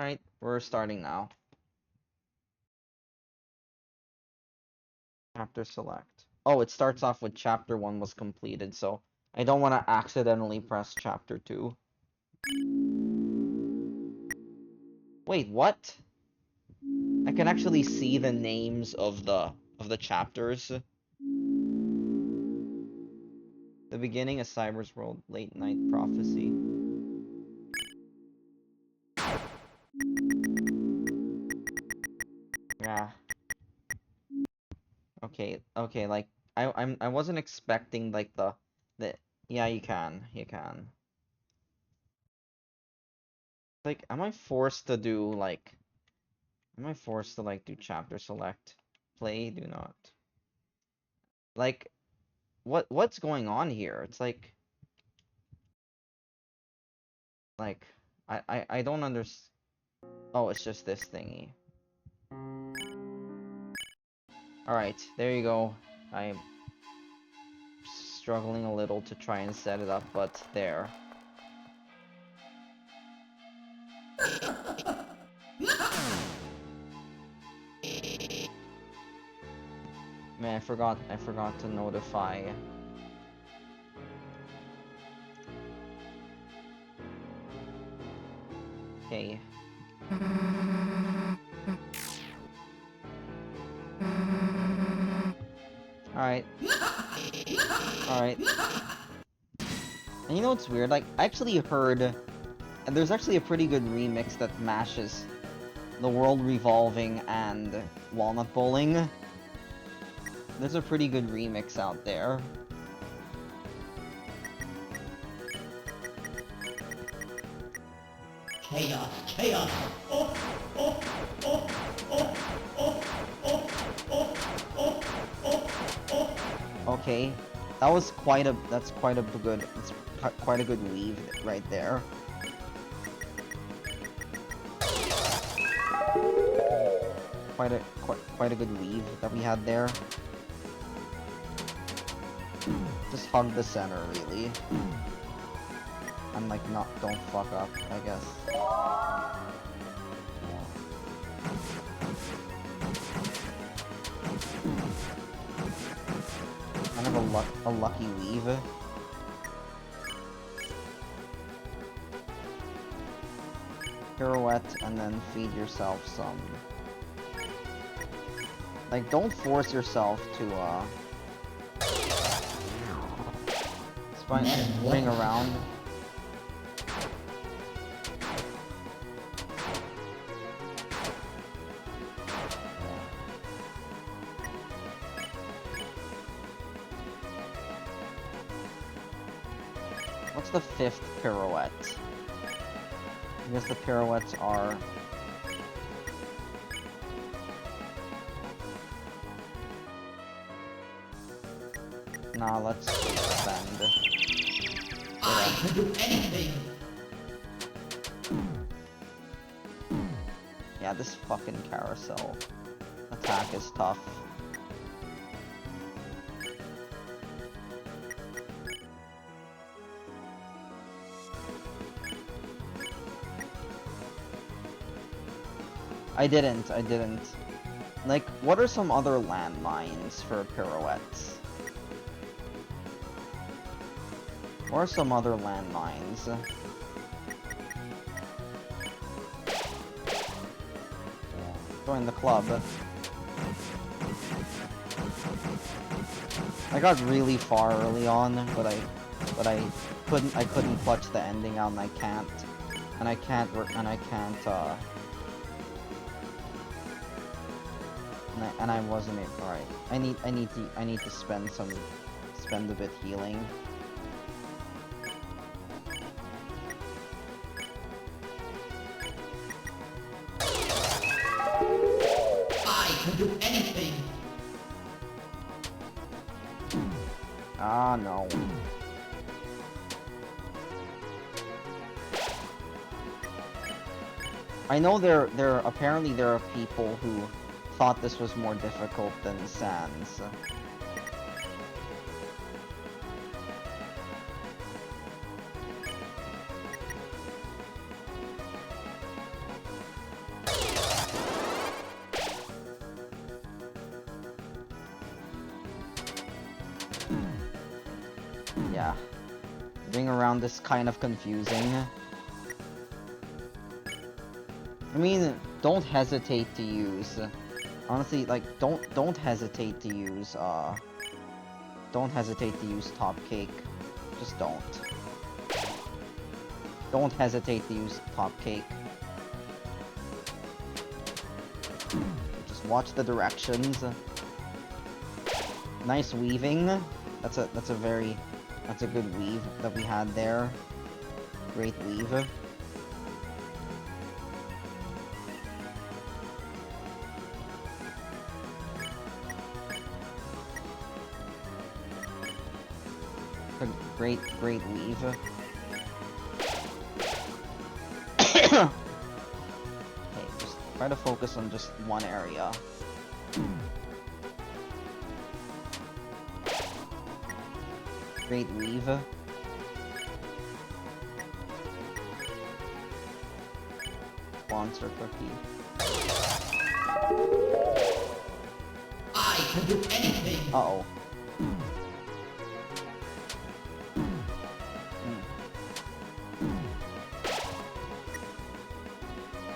Alright, we're starting now. Chapter select. Oh, it starts off with chapter 1 was completed, so I don't want to accidentally press chapter 2. Wait, what? I can actually see the names of the chapters. The beginning of Cyber's World, Late Night Prophecy. Yeah. Okay, like I wasn't expecting like the yeah, you can. Like, am I forced to do like do chapter select? Play, do not. Like, what's going on here? It's like I don't understand. Oh, it's just this thingy. Alright, there you go. I'm struggling a little to try and set it up, but there. Man, I forgot to notify. Okay. Alright. Alright. And you know what's weird? Like, I actually heard, and there's actually a pretty good remix that mashes the world revolving and walnut bowling. There's a pretty good remix out there. Chaos, chaos. Oh, oh, oh, oh, oh, oh, oh, oh, oh, oh. Okay, that's quite a good, it's quite a good weave right there. Quite a good weave that we had there. Just hug the center, really. And like, don't fuck up, I guess. Kind of a lucky weave. Pirouette, and then feed yourself some. Like, don't force yourself to, spring around. What's the 5th pirouette? I guess the pirouettes are... Nah, let's spend. I can do anything. Yeah, this fucking carousel attack is tough. I didn't. Like, what are some other landmines for pirouettes? Or some other landmines? Join the club. I got really far early on, but I couldn't clutch the ending out, and I can't, and I wasn't it. All right, I need to spend a bit healing. I can do anything. Ah, no. I know apparently there are people who thought this was more difficult than Sans. Ring around is kind of confusing. I mean, don't hesitate to use. Honestly, like, don't hesitate to use, don't hesitate to use Top Cake. Just don't. Don't hesitate to use Top Cake. Just watch the directions. Nice weaving. That's a good weave that we had there. Great weave. Great weave. Okay, just try to focus on just one area. Great weave. Monster cookie. I can do anything. Uh-oh.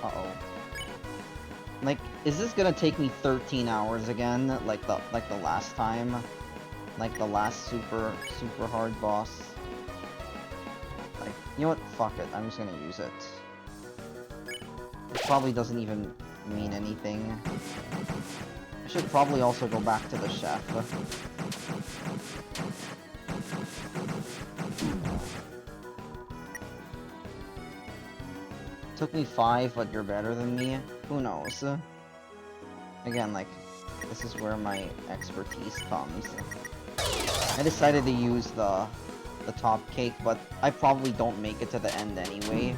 Uh-oh. Like, is this gonna take me 13 hours again, like the last time? Like the last super hard boss? Like, you know what? Fuck it. I'm just gonna use it. It probably doesn't even mean anything. I should probably also go back to the chef. Took me 5, but you're better than me? Who knows? Again, like, this is where my expertise comes. I decided to use the Top Cake, but I probably don't make it to the end anyway.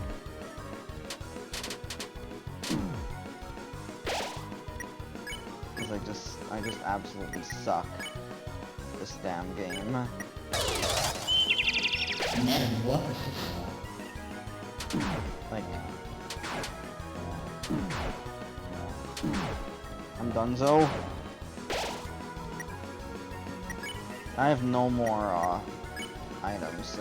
Because I just absolutely suck at this damn game. Like, I'm donezo. I have no more, items.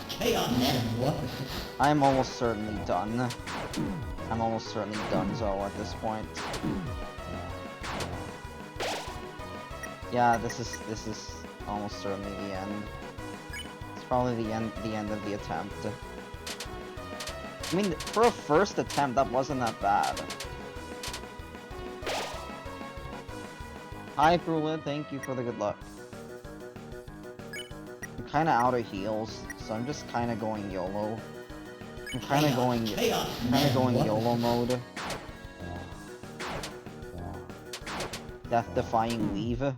Chaos, what? I'm almost certainly done. I'm almost certainly donezo at this point. Yeah, this is almost certainly the end. It's probably the end of the attempt. I mean, for a first attempt, that wasn't that bad. Hi, Prula, thank you for the good luck. I'm kinda out of heals, so I'm just kinda going YOLO. I'm kinda going YOLO mode. Death-defying weave.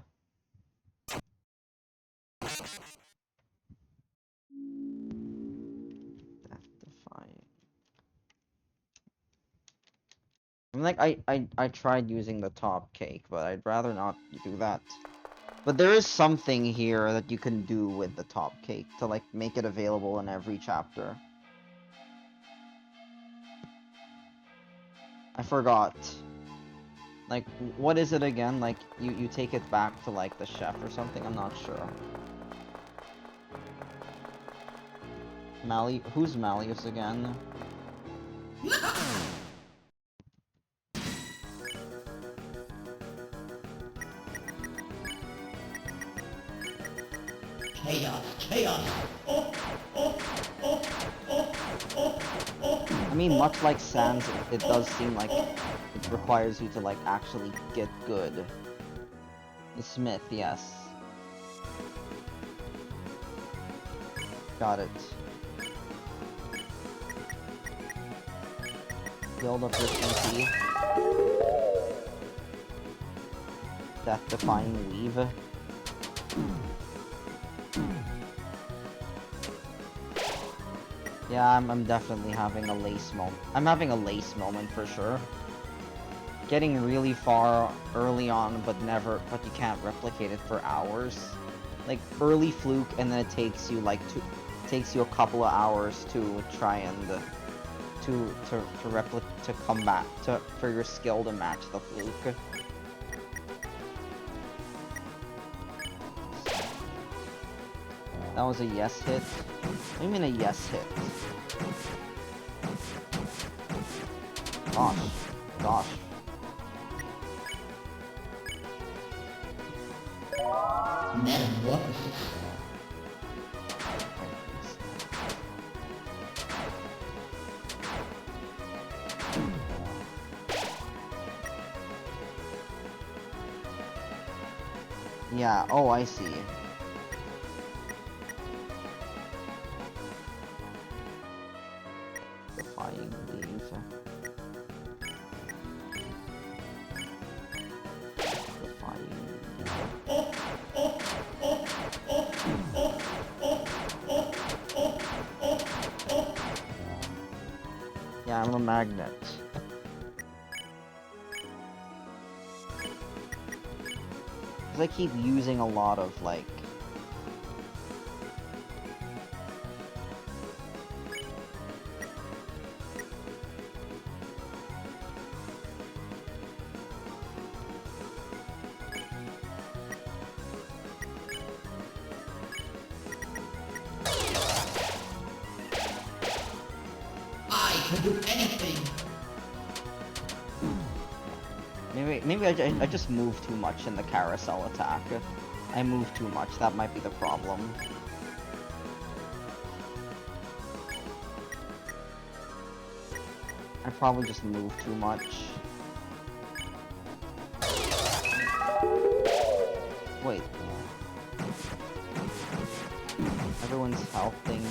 I mean, like, I tried using the Top Cake, but I'd rather not do that. But there is something here that you can do with the Top Cake to, like, make it available in every chapter. I forgot. Like, what is it again? Like, you take it back to, like, the chef or something? I'm not sure. Who's Malleus again? Chaos. I mean, much like Sans, it does seem like it requires you to, like, actually get good. The Smith, yes. Got it. Build up your CP. Death-defying weave. Yeah, I'm definitely having a lace moment. I'm having a lace moment for sure. Getting really far early on, but you can't replicate it for hours. like early fluke, and then it takes you like takes you a couple of hours to try and to come back for your skill to match the fluke. That was a yes hit. What do you mean a yes hit? Gosh. Gosh. Metamorphosis. Yeah, oh, I see. Defying leave. Yeah, I'm a magnet. Because I keep using a lot of, like... I can do anything. Maybe I just move too much in the carousel attack. I move too much, that might be the problem. I probably just move too much. Wait. Everyone's health thing.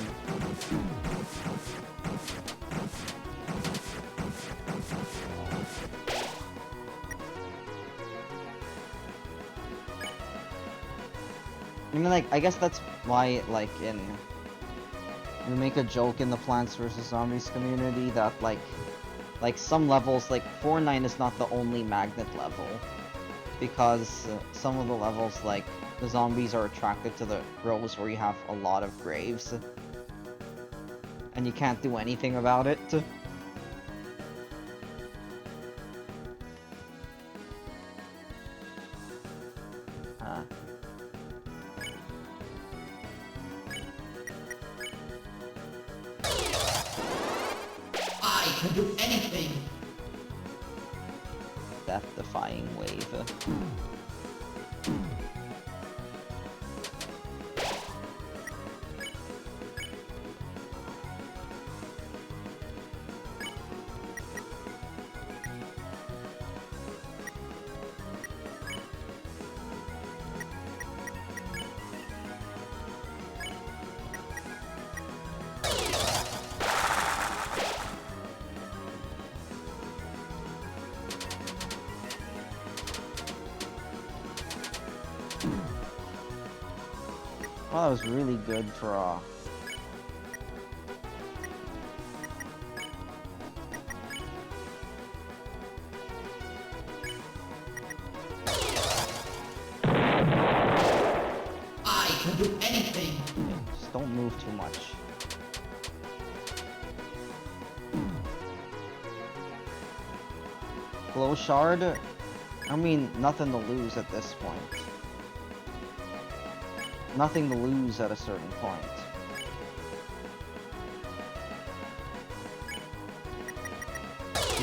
I mean, like, I guess that's why, like, we make a joke in the Plants vs. Zombies community that, like, some levels, like, 4-9 is not the only magnet level. Because some of the levels, like, the zombies are attracted to the rows where you have a lot of graves. And you can't do anything about it. I can do anything. Death-defying wave. Well, that was really good for I can do anything. just don't move too much. Glow shard? I mean, nothing to lose at this point. Nothing to lose at a certain point.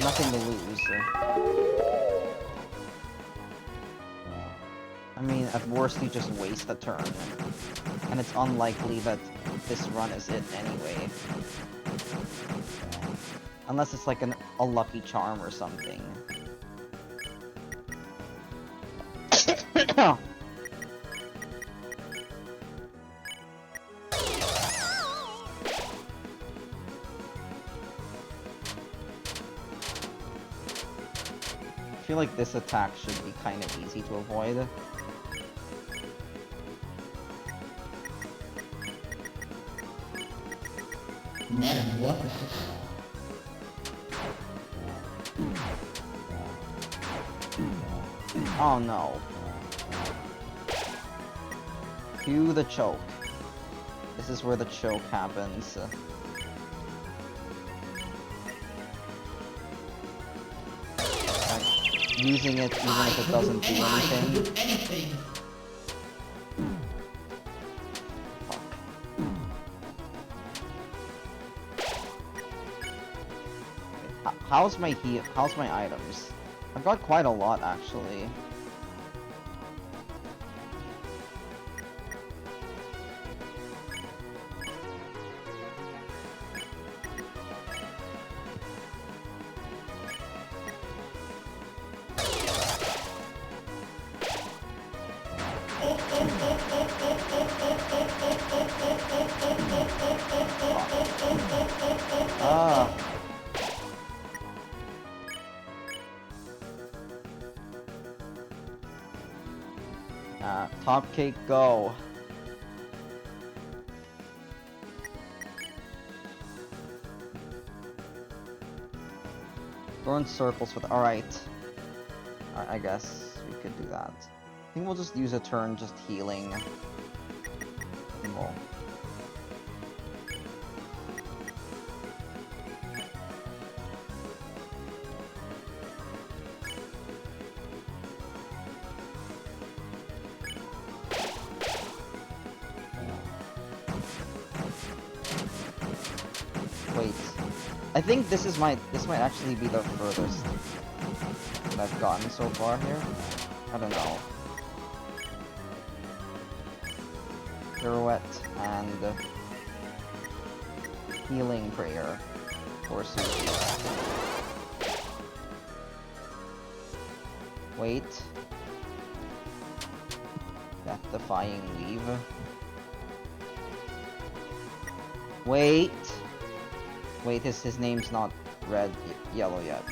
Nothing to lose. I mean, at worst you just waste a turn. And it's unlikely that this run is it anyway. Unless it's like a lucky charm or something. I feel like this attack should be kind of easy to avoid. Metamorphosis. Oh no. Cue the choke. This is where the choke happens. Using it even if it doesn't do anything. How's my items? I've got quite a lot actually. Top cake, go. Go in circles with. Alright. I guess we could do that. I think we'll just use a turn just healing. And we'll... Wait. I think this might actually be the furthest that I've gotten so far here. I don't know. Pirouette and healing prayer for Susie. Wait. Death-defying weave. Wait. Wait, his name's not red, yellow yet.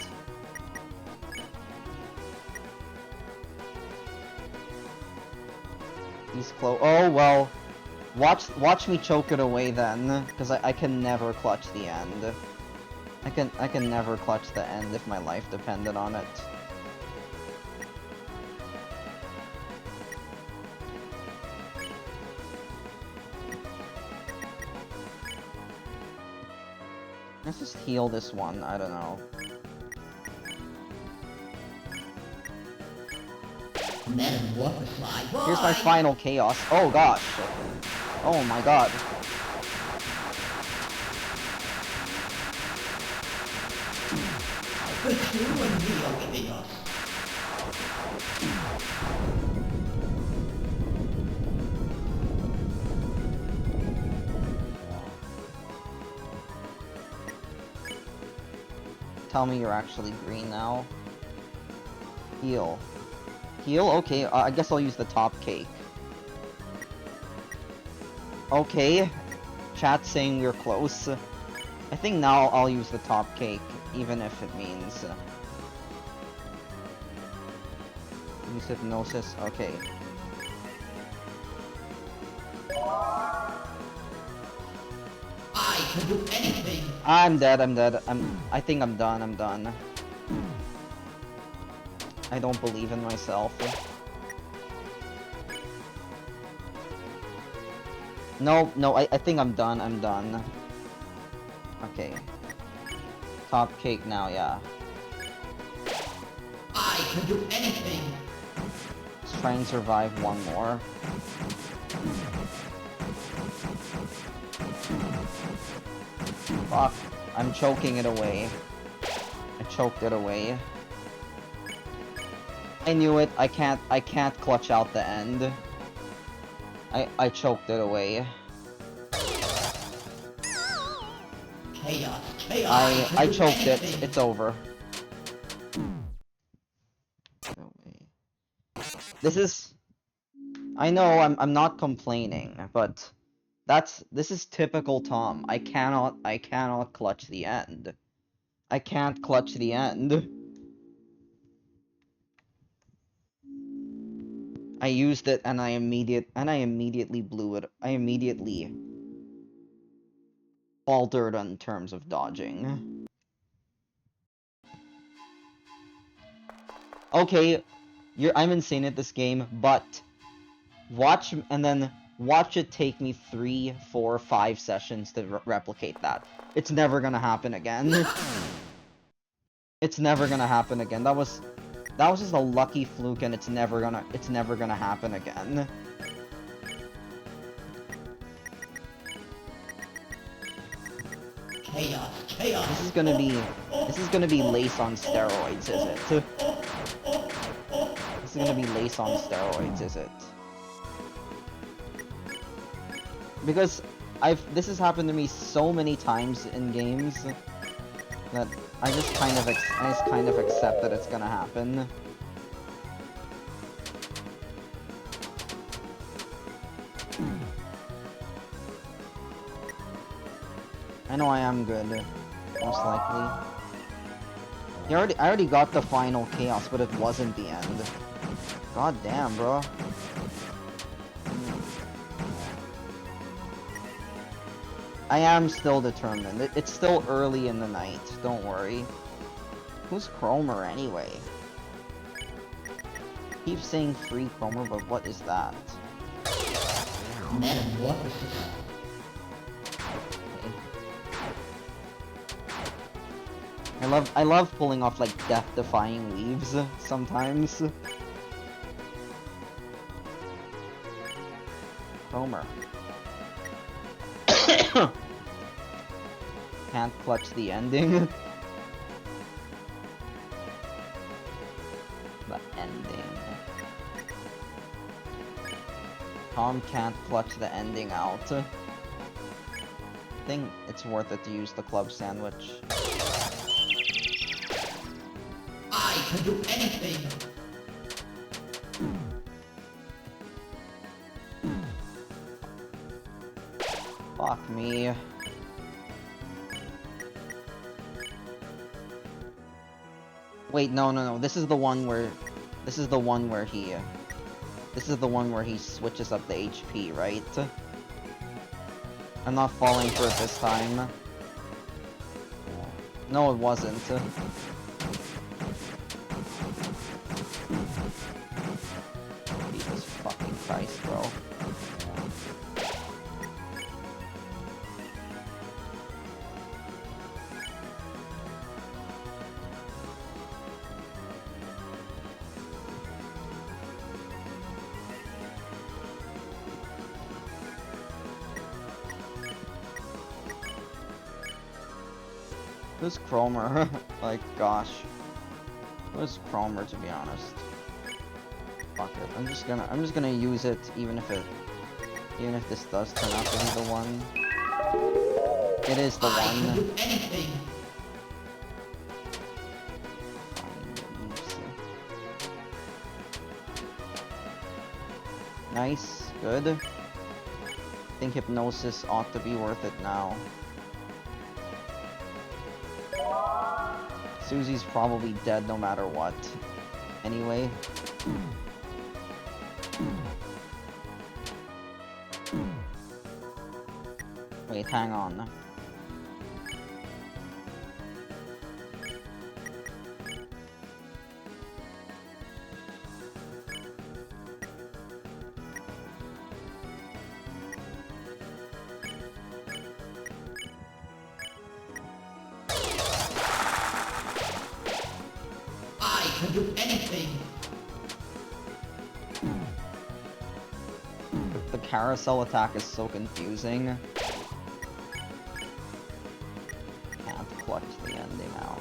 He's close. Oh well. Watch me choke it away then, because I can never clutch the end. I can never clutch the end if my life depended on it. Let's just heal this one, I don't know. Here's my final chaos. Oh gosh. Oh my god. Tell me you're actually green now. Heal. Heal? Okay, I guess I'll use the top cake. Okay. Chat saying we're close. I think now I'll use the top cake, even if it means... use hypnosis, okay. I can do anything! I'm dead. I think I'm done. I don't believe in myself. No, I think I'm done. Okay. Top cake now, yeah. I can do anything! Let's try and survive one more. Fuck. I'm choking it away. I choked it away. I knew it. I can't clutch out the end. I choked it away. Chaos. I choked it. It's over. No way. This is... I know I'm not complaining, but this is typical Tom. I cannot clutch the end. I can't clutch the end. I used it and I immediately blew it. I immediately faltered in terms of dodging. Okay, I'm insane at this game, but watch and then Watch it take me 3, 4, 5 sessions to replicate that. It's never gonna happen again. It's never gonna happen again. That was just a lucky fluke, and it's never gonna happen again. Chaos, chaos. This is gonna be Lace on steroids, is it? This is gonna be Lace on steroids, is it? Because this has happened to me so many times in games that I just kind of accept that it's gonna happen. I know I am good, most likely. I already got the final chaos, but it wasn't the end. God damn, bro. I am still determined. It's still early in the night, don't worry. Who's Cromer anyway? Keep saying free Cromer, but what is that? Metamorphosis. I love pulling off like death-defying leaves sometimes. Cromer. Can't clutch the ending. The ending. Tom can't clutch the ending out. I think it's worth it to use the club sandwich. I can do anything. Fuck me. Wait, no. This is the one where he switches up the HP, right? I'm not falling for it this time. No, it wasn't. Jesus fucking Christ, bro. Who's Cromer? Like, gosh. Who's Cromer, to be honest? Fuck it. I'm just gonna use it, even if this does turn out to be the one. It is the I can one. do anything. Nice, good. I think Hypnosis ought to be worth it now. Susie's probably dead no matter what. Anyway. Wait, hang on. I can do anything. The carousel attack is so confusing. Can't clutch the ending out.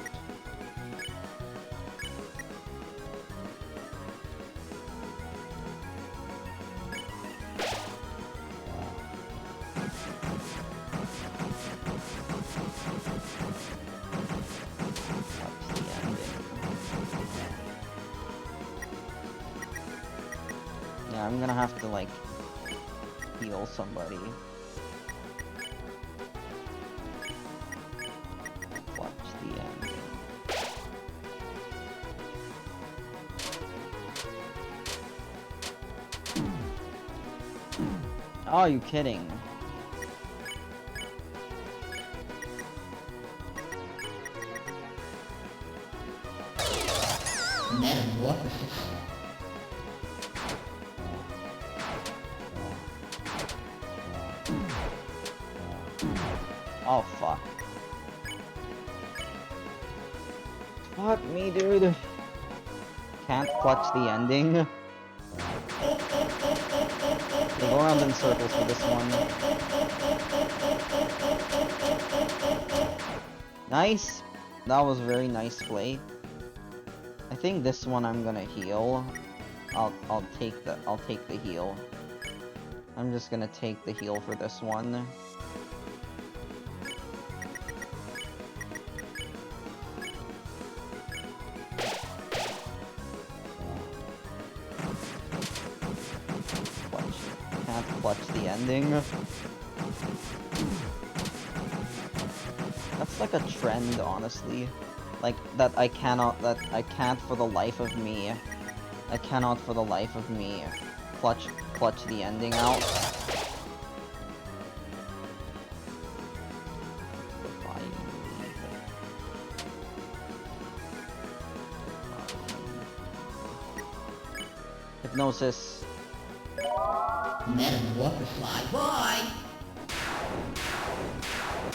Clutch the ending. Yeah, I'm gonna have to, like, heal somebody. Clutch the ending. Oh, are you kidding? Metamorphosis. Oh, fuck. Fuck me, dude. Can't clutch the ending. We'll go around in circles for this one. Nice! That was a very nice play. I think this one I'm gonna heal. I'll take the heal. I'm just gonna take the heal for this one. Can't clutch the ending. That's like a trend, honestly. Like, that I can't for the life of me. I cannot for the life of me clutch the ending out. Hypnosis. Metamorphosly, boy!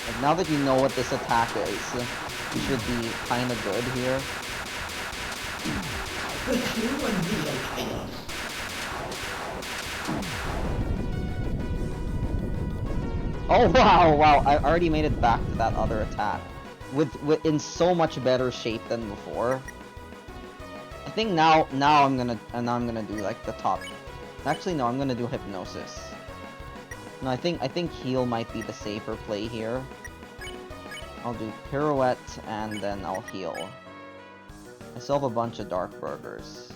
Like, now that you know what this attack is, you should be kinda good here. The true and real chaos. Oh wow, I already made it back to that other attack. In so much better shape than before. I think now I'm gonna do like the top. Actually no, I'm gonna do hypnosis. No, I think heal might be the safer play here. I'll do pirouette and then I'll heal. I still have a bunch of dark burgers.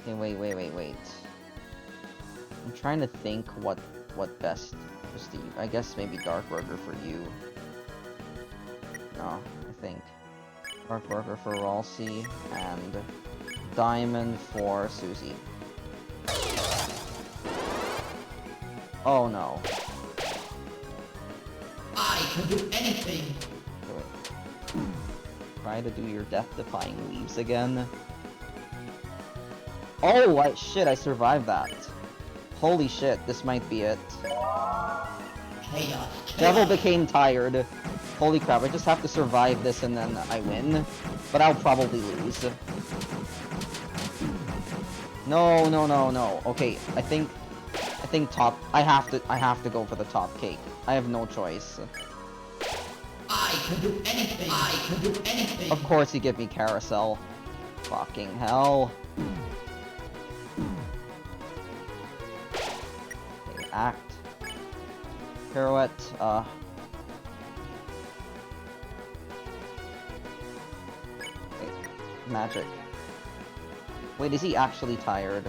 Okay, wait. I'm trying to think what best is to, I guess maybe dark burger for you. No, I think dark burger for Ralsei and diamond for Susie. Oh no. I can do anything! Wait. Try to do your death-defying leaves again. Oh, shit, I survived that. Holy shit, this might be it. Chaos. Devil became tired. Holy crap, I just have to survive this and then I win. But I'll probably lose. No. Okay, I think top. I have to go for the top cake. I have no choice. I can do anything! I can do anything! Of course you give me carousel. Fucking hell. Okay, act. Pirouette, okay, magic. Wait, is he actually tired?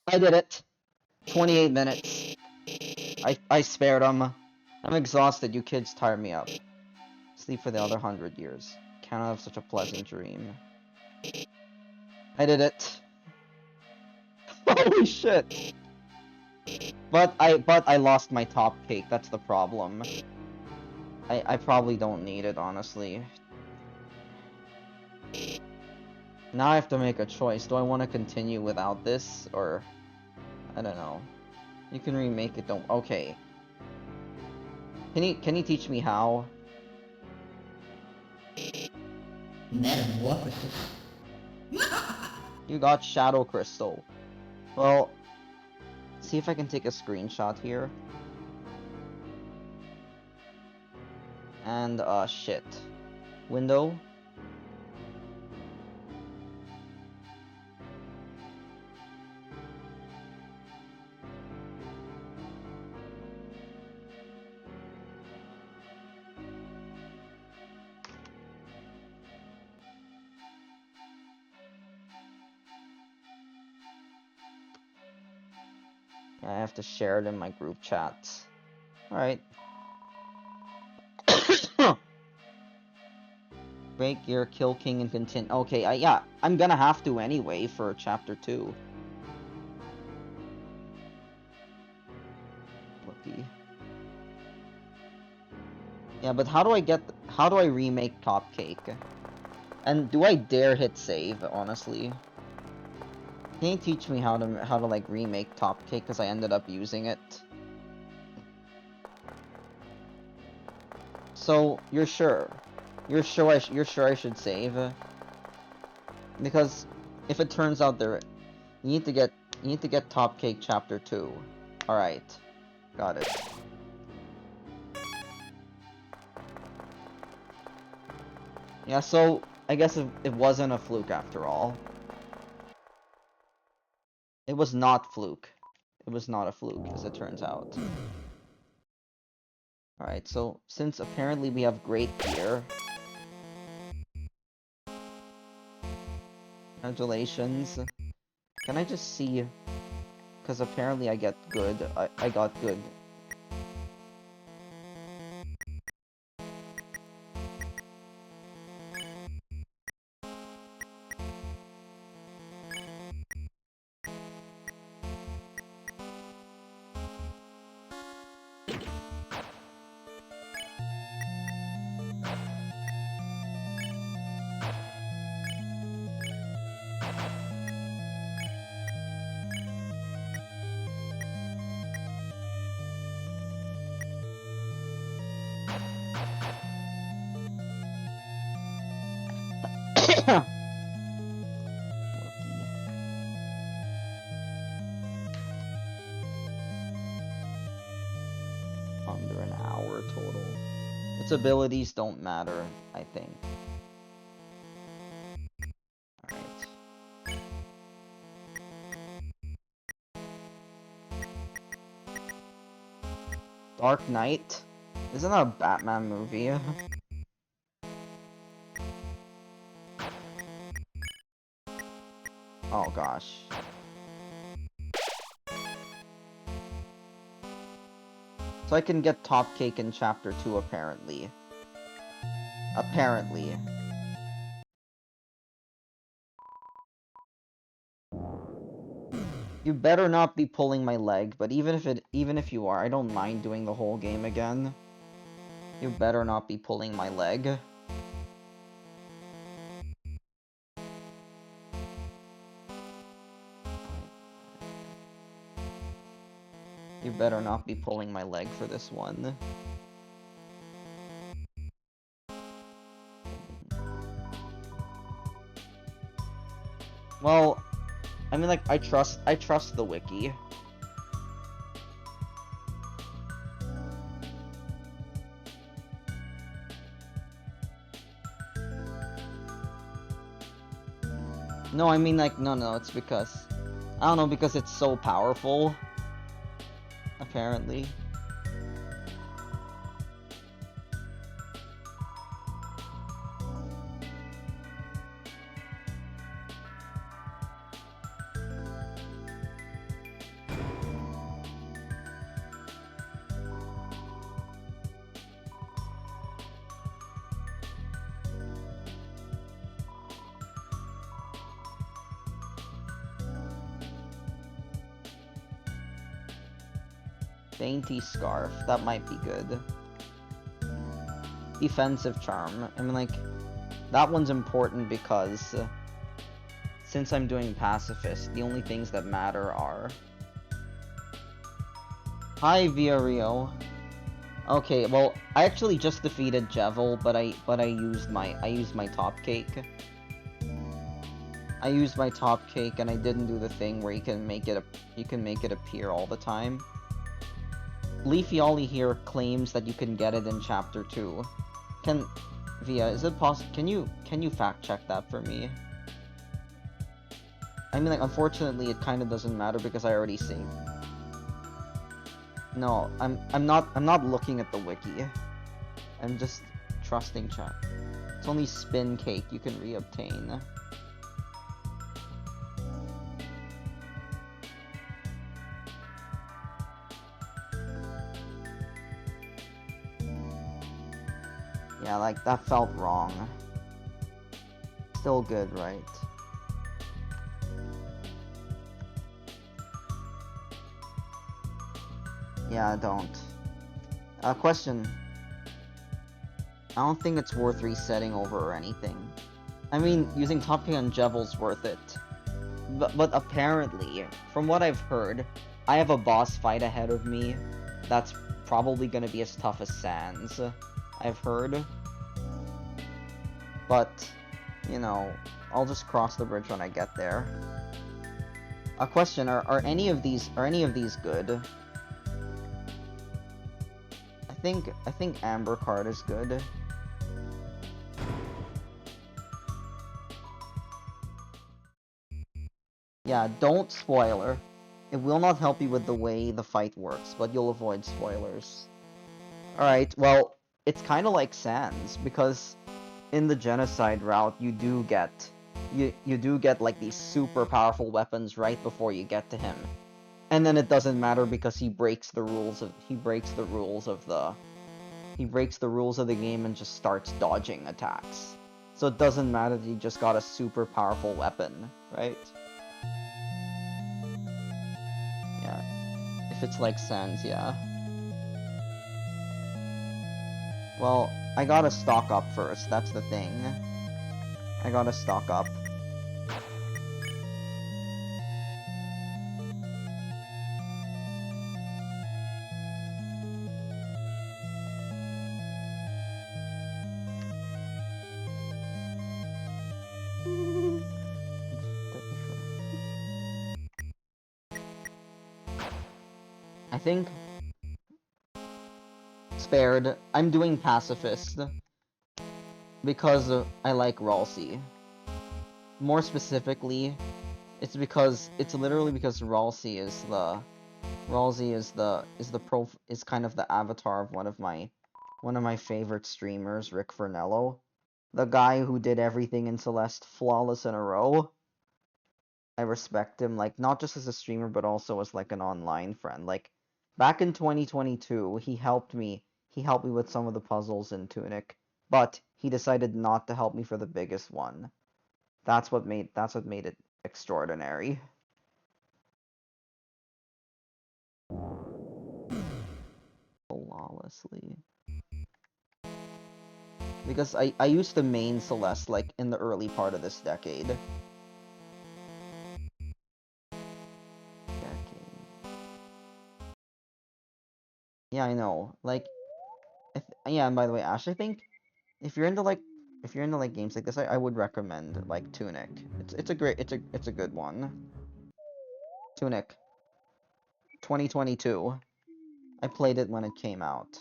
I did it! 28 minutes. I spared him. I'm exhausted, you kids tire me up. Sleep for the other 100 years. Cannot have such a pleasant dream. I did it. Holy shit! But I lost my top cake, that's the problem. I probably don't need it, honestly. Now I have to make a choice. Do I want to continue without this, or... I don't know. You can remake it, don't... Okay. Can you teach me how? Metamorphosis. You got Shadow Crystal. Well... See if I can take a screenshot here. And, shit. Window. I have to share it in my group chats. Alright. Break gear, kill king, and continue. Okay, yeah, I'm gonna have to anyway for chapter 2. Lucky. Yeah, but how do I remake Top Cake? And do I dare hit save, honestly? Can you teach me how to like remake Top Cake, because I ended up using it? So, you're sure? You're sure I should save? Because if it turns out you need to get Top Cake Chapter 2. Alright. Got it. Yeah, so I guess it wasn't a fluke after all. It was not fluke. It was not a fluke, as it turns out. Alright, so since apparently we have great gear. Congratulations. Can I just see? Because apparently I get good. I got good. Under an hour total. Its abilities don't matter, I think. Alright. Dark Knight? Isn't that a Batman movie? Oh gosh. So I can get Top Cake in Chapter 2, apparently. Apparently. You better not be pulling my leg, but even if you are, I don't mind doing the whole game again. You better not be pulling my leg. You better not be pulling my leg for this one. Well, I mean, like, I trust the wiki. No, I mean, like, no, it's because... I don't know, because it's so powerful. Apparently. Dainty Scarf, that might be good. Defensive Charm, I mean, like, that one's important because since I'm doing Pacifist, the only things that matter are... Hi, Via Rio. Okay, well, I actually just defeated Jevil, but I used my Top Cake. I used my Top Cake and I didn't do the thing where you can make it appear all the time. Leafy Ollie here claims that you can get it in Chapter 2. Via, is it possible? Can you fact check that for me? I mean, like, unfortunately, it kind of doesn't matter because I already saved. No, I'm not looking at the wiki. I'm just trusting chat. It's only Spin Cake you can reobtain. Yeah, like, that felt wrong. Still good, right? Yeah, I don't. Question. I don't think it's worth resetting over or anything. I mean, using Top King on Jevel's worth it. But apparently, from what I've heard, I have a boss fight ahead of me that's probably gonna be as tough as Sans, I've heard. But, you know, I'll just cross the bridge when I get there. A question, are any of these good? I think Amber Card is good. Yeah, don't spoiler. It will not help you with the way the fight works, but you'll avoid spoilers. Alright, well, it's kind of like Sans, because in the genocide route, you do get like these super powerful weapons right before you get to him. And then it doesn't matter because he breaks the rules of the game and just starts dodging attacks. So it doesn't matter that you just got a super powerful weapon, right? Yeah. If it's like Sans, yeah. Well, I gotta stock up first, that's the thing. I gotta stock up. I think spared. I'm doing pacifist because I like Ralsei. More specifically, it's literally because Ralsei is kind of the avatar of one of my favorite streamers, Rick Fernello, the guy who did everything in Celeste flawless in a row. I respect him, like, not just as a streamer, but also as, like, an online friend. Like, back in 2022, he helped me with some of the puzzles in Tunic, but he decided not to help me for the biggest one. That's what made it extraordinary. Flawlessly. Because I used to main Celeste, like, in the early part of this decade. Yeah, I know. Like, yeah, and by the way, Ash, I think if you're into games like this, I would recommend like Tunic. It's a good one. Tunic 2022. I played it when it came out.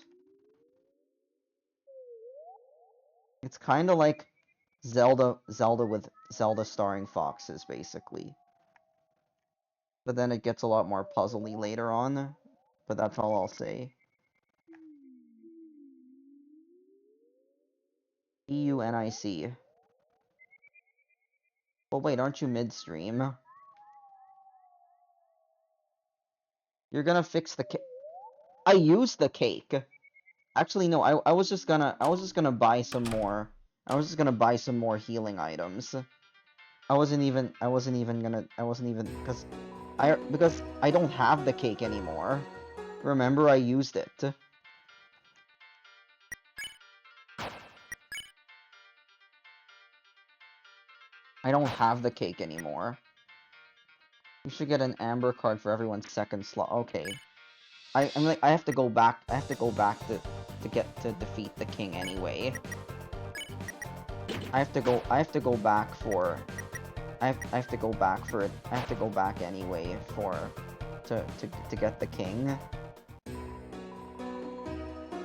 It's kind of like Zelda with Zelda starring foxes, basically. But then it gets a lot more puzzly later on. But that's all I'll say. EUNIC. Well, wait, aren't you midstream? You're gonna fix the cake. I used the cake. Actually, no. I was just gonna buy some more. I was just gonna buy some more healing items. I wasn't even because I don't have the cake anymore. Remember, I used it. I don't have the cake anymore. You should get an amber card for everyone's second slot. Okay. I'm like, I have to go back to defeat the king anyway. I have to go back for I have to go back for it. I have to go back anyway to get the king.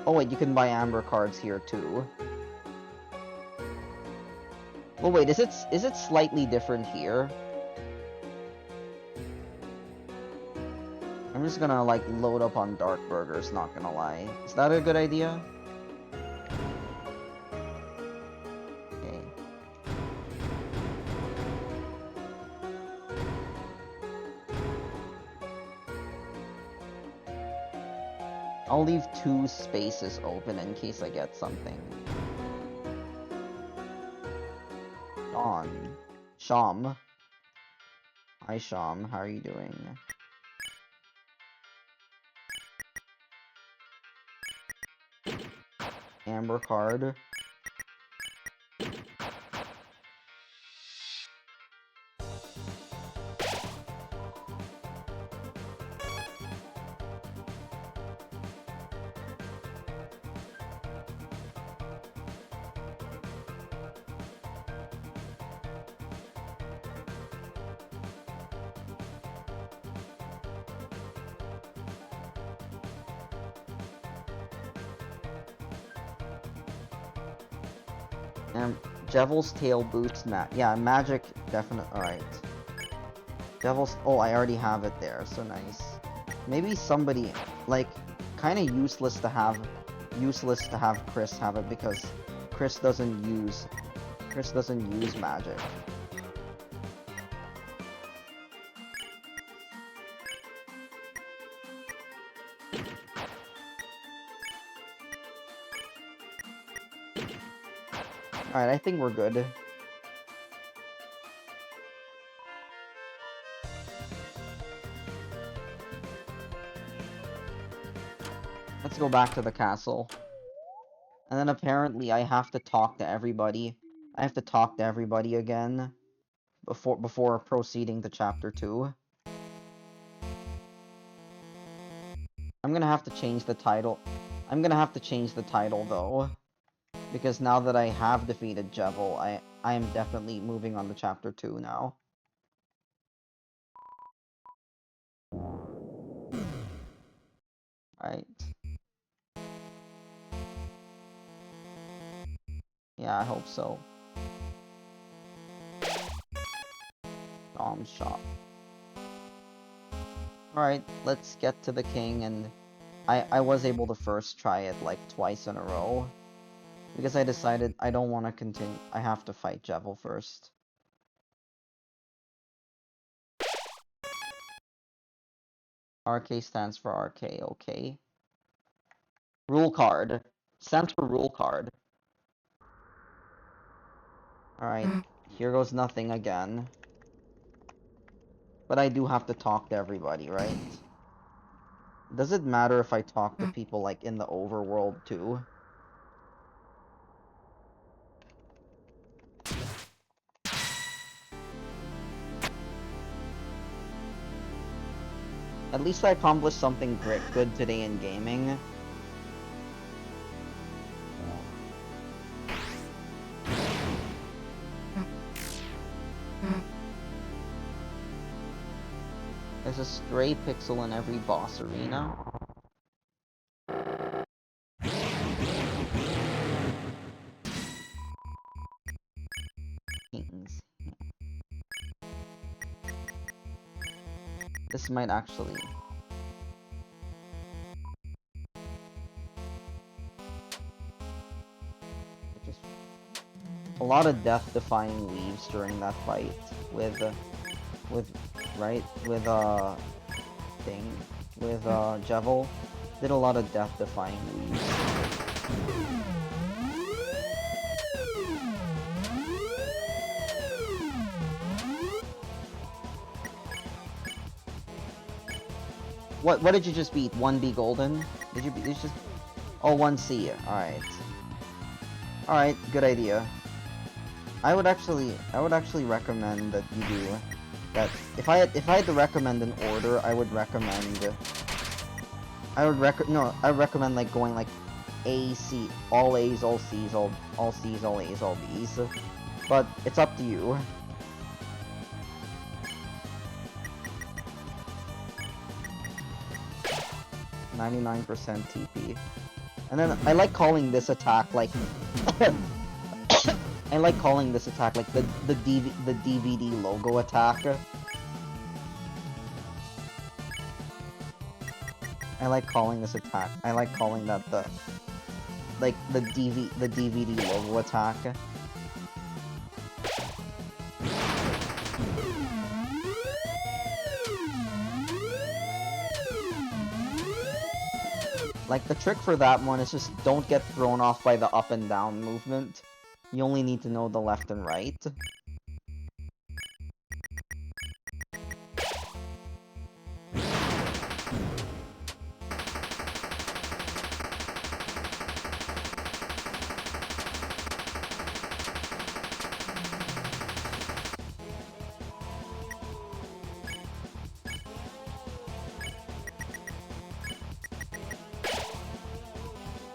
Oh wait, you can buy amber cards here too. Oh wait, is it slightly different here? I'm just gonna like load up on dark burgers, not gonna lie. Is that a good idea? Okay. I'll leave 2 spaces open in case I get something. Sham. Hi Sham, how are you doing? Amber card. And Devil's Tail boosts yeah, magic definitely. Alright. Devil's... Oh, I already have it there, so nice. Maybe somebody, like, kind of useless to have Chris have it because Chris doesn't use magic. Alright, I think we're good. Let's go back to the castle. And then apparently I have to talk to everybody. I have to talk to everybody again before proceeding to chapter 2. I'm gonna have to change the title. I'm gonna have to change the title though. Because now that I have defeated Jevil, I am definitely moving on to chapter 2 now. Right. Yeah, I hope so. Bomb shot. Alright, let's get to the king, and I was able to first try it like twice in a row. Because I decided I don't want to continue. I have to fight Jevil first. RK stands for RK, okay. Rule card. Stands for rule card. Alright, here goes nothing again. But I do have to talk to everybody, right? Does it matter if I talk to people like in the overworld too? At least I accomplished something good today in gaming. There's a stray pixel in every boss arena. Kings. This might actually... Just... A lot of death-defying weaves during that fight with Jevil. Did a lot of death-defying weaves. What did you just beat? 1B golden? Did you just... Oh, 1C. Alright. Alright, good idea. I would actually recommend that you do that. If I had to recommend an order, I would recommend like going like A, C, all A's, all C's, all C's, all A's, all B's. But it's up to you. .99% TP. And then I like calling this attack like I like calling this attack like the DVD logo attack. I like calling this attack. I like calling that the DVD logo attack. Like, the trick for that one is just don't get thrown off by the up and down movement. You only need to know the left and right.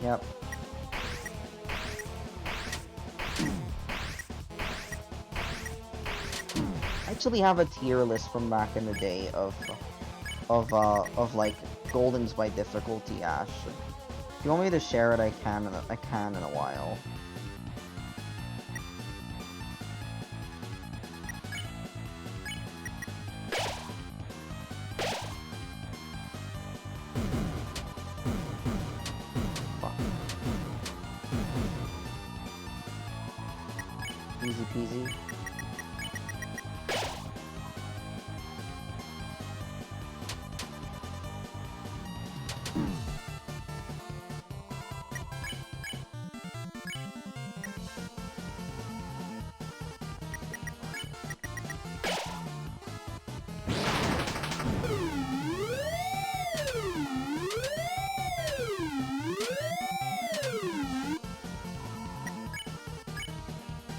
Yep. I actually have a tier list from back in the day of like Goldens by difficulty Ash. If you want me to share it, I can in a while. peasy.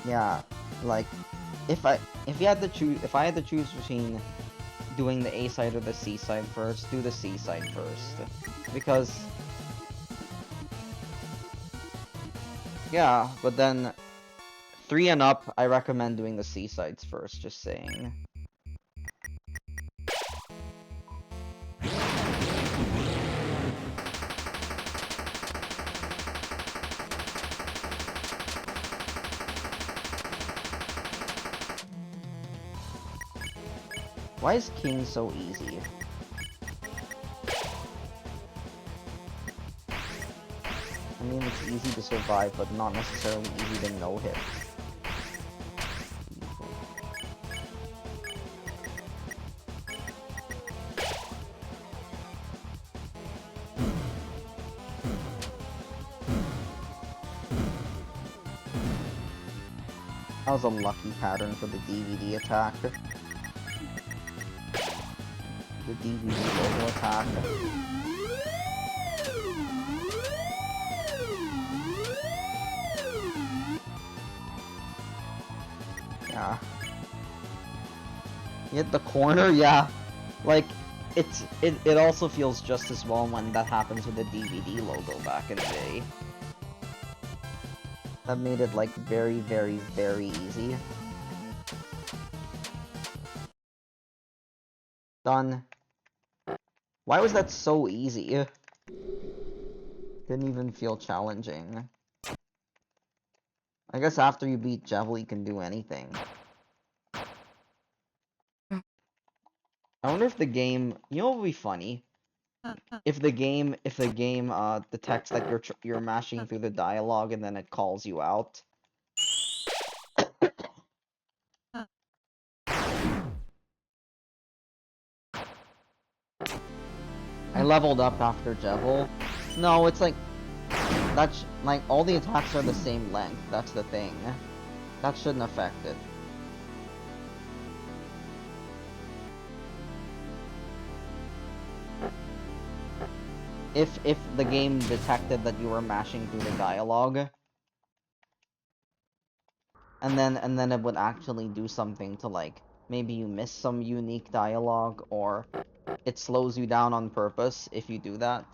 Yeah, like if I had to choose between doing the A side or the C side first, do the C side first. Because yeah, but then 3 and up, I recommend doing the C sides first, just saying. Why is King so easy? I mean, it's easy to survive, but not necessarily easy to no-hit. That was a lucky pattern for the DVD attack. The DVD logo attack. Yeah. You hit the corner? Yeah. Like, it also feels just as well when that happens with the DVD logo back in the day. That made it, like, very, very, very easy. Done. Why was that so easy? Didn't even feel challenging. I guess after you beat Jevil, you can do anything. I wonder if the game... You know what would be funny? If the game detects that you're mashing through the dialogue and then it calls you out. I leveled up after Jevil. No, it's like... That's... Like, all the attacks are the same length. That's the thing. That shouldn't affect it. If the game detected that you were mashing through the dialogue, and then it would actually do something to, like, maybe you miss some unique dialogue, or it slows you down on purpose if you do that.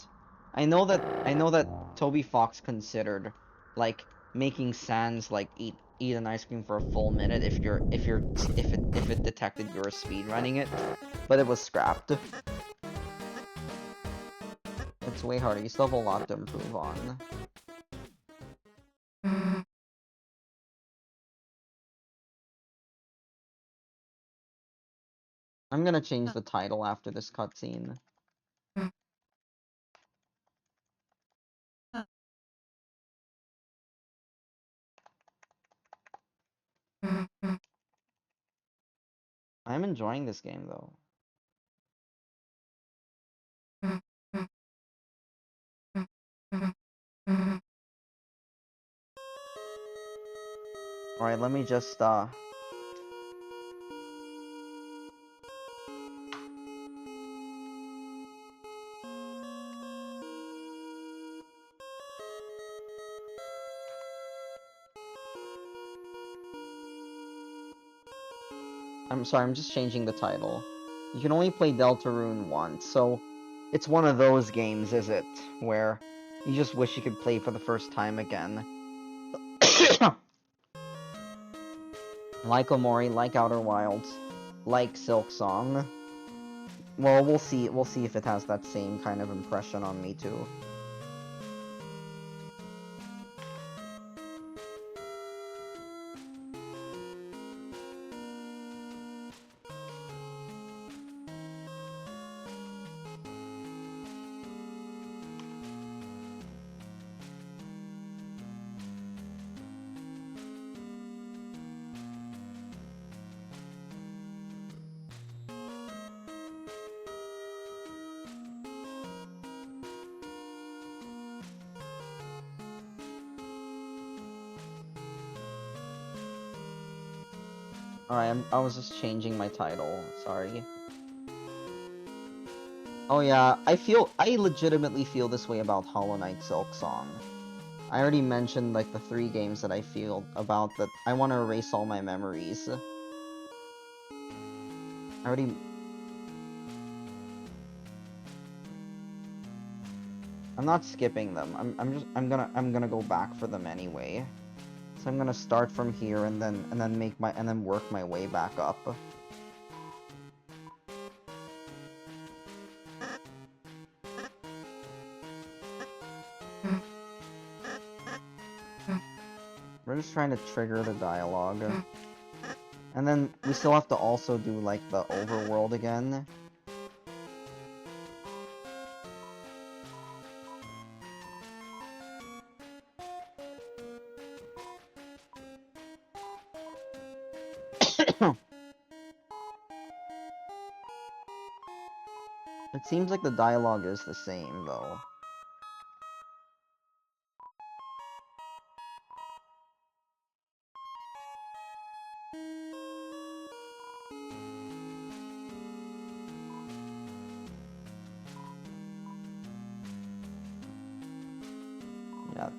I know that Toby Fox considered, like, making Sans, like, eat an ice cream for a full minute if it detected you were speedrunning it, but it was scrapped. It's way harder. You still have a lot to improve on. I'm gonna change the title after this cutscene. I'm enjoying this game, though. Alright, let me just, I'm sorry, I'm just changing the title. You can only play Deltarune once, so it's one of those games, is it? Where you just wish you could play for the first time again. Like Omori, like Outer Wilds, like Silk Song. Well, we'll see if it has that same kind of impression on me, too. Alright, I was just changing my title. Sorry. Oh yeah, I legitimately feel this way about Hollow Knight Silk Song. I already mentioned, like, the 3 games that I feel about that I want to erase all my memories. I already... I'm not skipping them. I'm gonna go back for them anyway. So I'm gonna start from here and then work my way back up. We're just trying to trigger the dialogue. And then we still have to also do, like, the overworld again. It seems like the dialogue is the same, though. Yeah.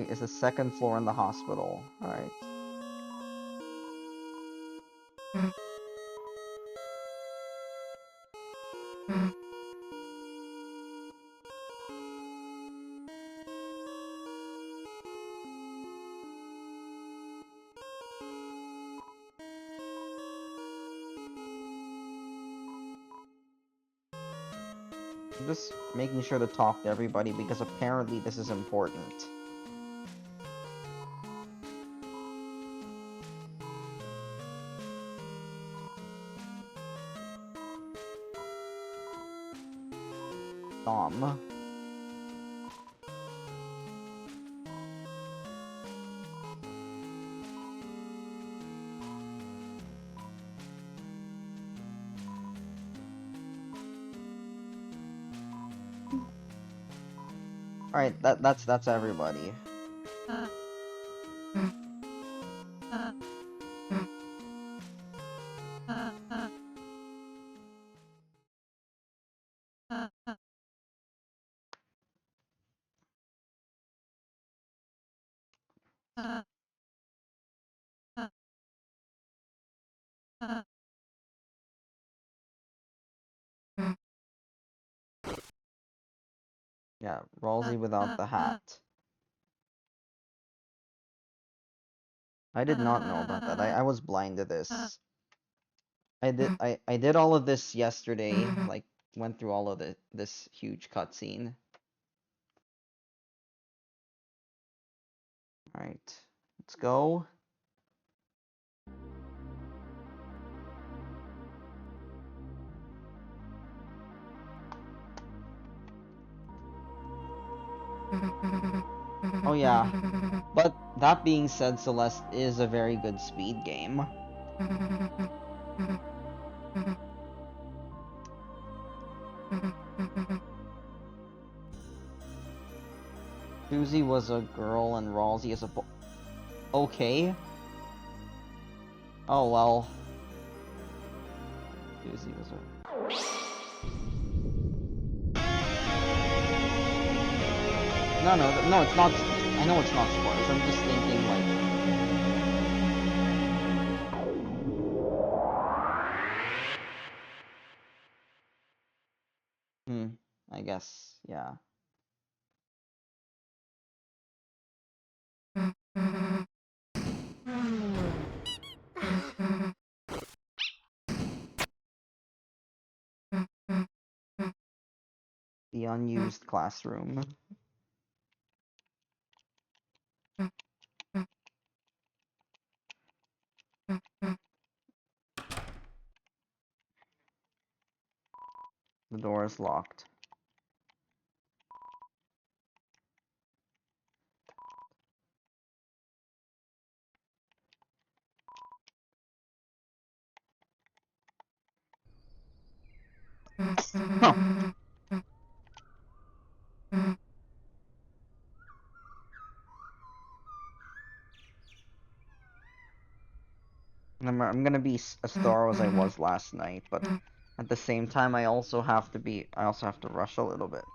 Is the second floor in the hospital. Alright. I'm just making sure to talk to everybody because apparently this is important. Dom. Alright, that's everybody. Yeah, Ralsei without the hat. I did not know about that. I was blind to this. I did all of this yesterday, like, went through all of this huge cutscene. Alright, let's go. Oh yeah, but that being said, Celeste is a very good speed game. Susie was a girl and Ralsei is a boy. Okay. Oh well. Susie was a... No, it's not. I know it's not spoilers. I'm just thinking, like... I guess, yeah. The unused classroom. The door is locked. Huh. I'm gonna be as thorough as I was last night, but at the same time, I also have to rush a little bit.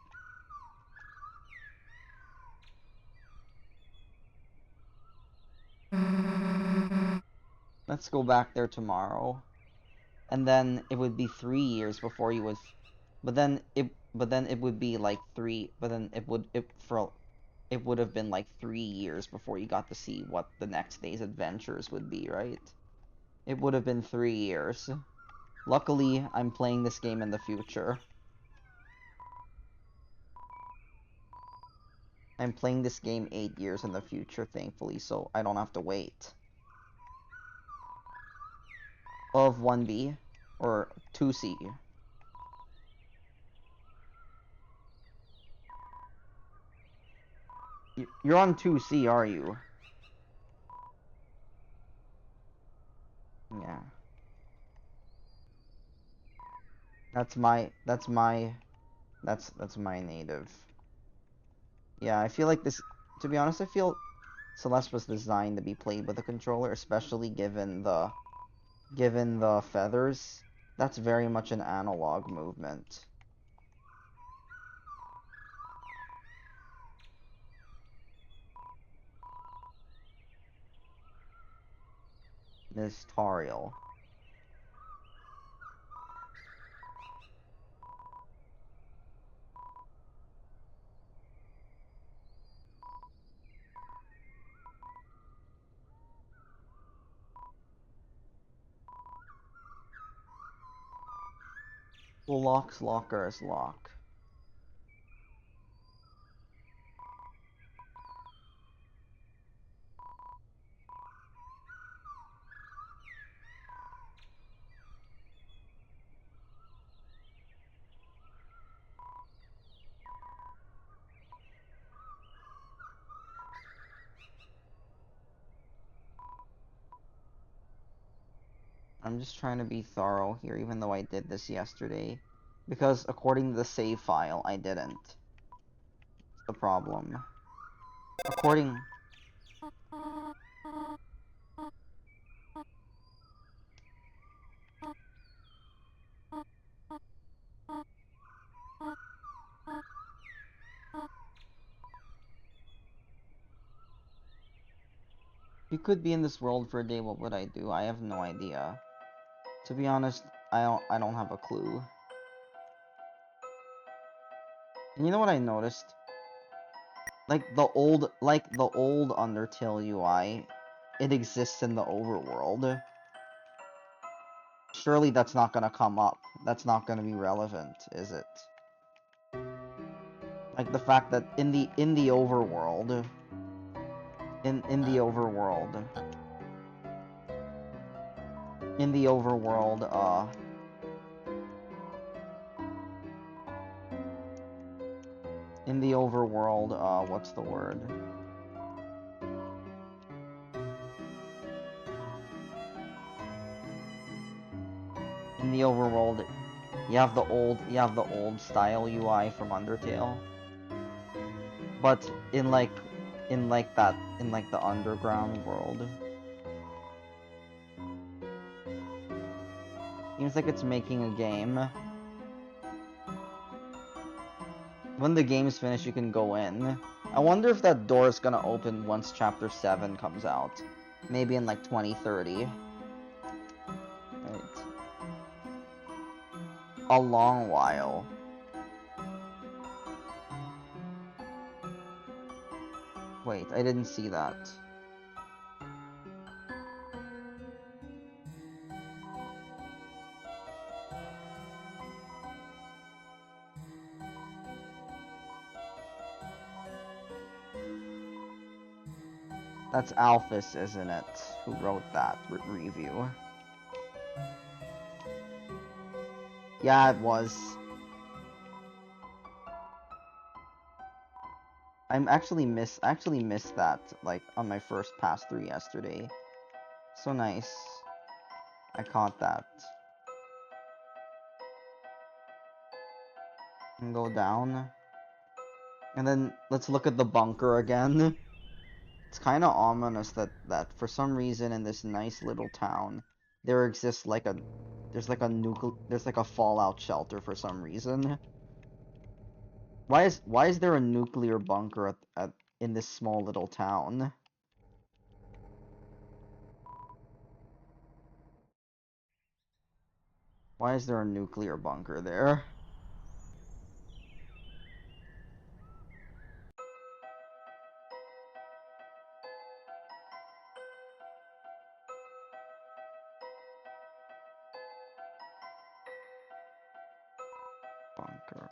Let's go back there tomorrow, and then it would be 3 years before you would, but then it would be like three, but then it would have been like 3 years before you got to see what the next day's adventures would be, right? It would have been 3 years. Luckily, I'm playing this game in the future. I'm playing this game 8 years in the future, thankfully, so I don't have to wait. Of 1B or 2C. You're on 2C, are you? Yeah. That's my native. Yeah, I feel like this, to be honest, I feel Celeste was designed to be played with a controller, especially given the feathers. That's very much an analog movement. Miss Tariel. Well, Locke's locker is Locke. I'm just trying to be thorough here, even though I did this yesterday. Because according to the save file, I didn't. It's the problem. According... If you could be in this world for a day, what would I do? I have no idea. To be honest, I don't have a clue. And you know what I noticed? Like the old Undertale UI, it exists in the overworld. Surely that's not gonna come up. That's not gonna be relevant, is it? Like the fact that in the overworld, in the overworld, in the overworld, in the overworld, what's the word? In the overworld, you have the old style UI from Undertale. But in like the underground world. Seems like it's making a game. When the game's finished, you can go in. I wonder if that door is gonna open once Chapter 7 comes out. Maybe in like 2030. Right. A long while. Wait, I didn't see that. That's Alphys, isn't it? Who wrote that review? Yeah, it was. I actually missed that, like, on my first pass through yesterday. So nice. I caught that. And go down. And then let's look at the bunker again. It's kind of ominous that for some reason in this nice little town there exists like a there's like a fallout shelter for some reason. Why is there a nuclear bunker at in this small little town? Why is there a nuclear bunker there? Bunker.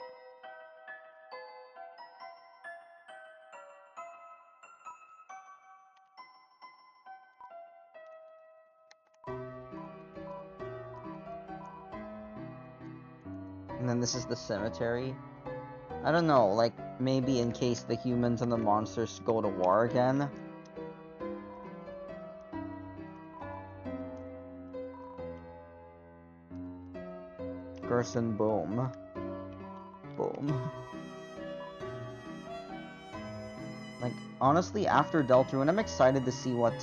And then this is the cemetery. I don't know, like maybe in case the humans and the monsters go to war again. Gerson, boom. Boom. Like, honestly, after Deltarune, I'm excited to see what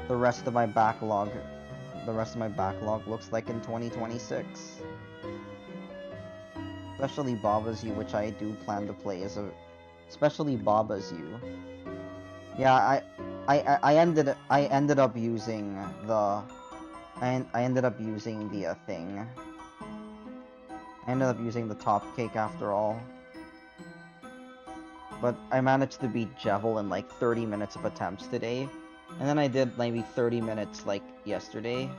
the rest of my backlog looks like in 2026. Especially Baba's You, which I do plan to play as a... Especially Baba's You. Yeah, I ended up using the... I ended up using the thing. I ended up using the top cake after all. But I managed to beat Jevil in like 30 minutes of attempts today. And then I did maybe 30 minutes like yesterday.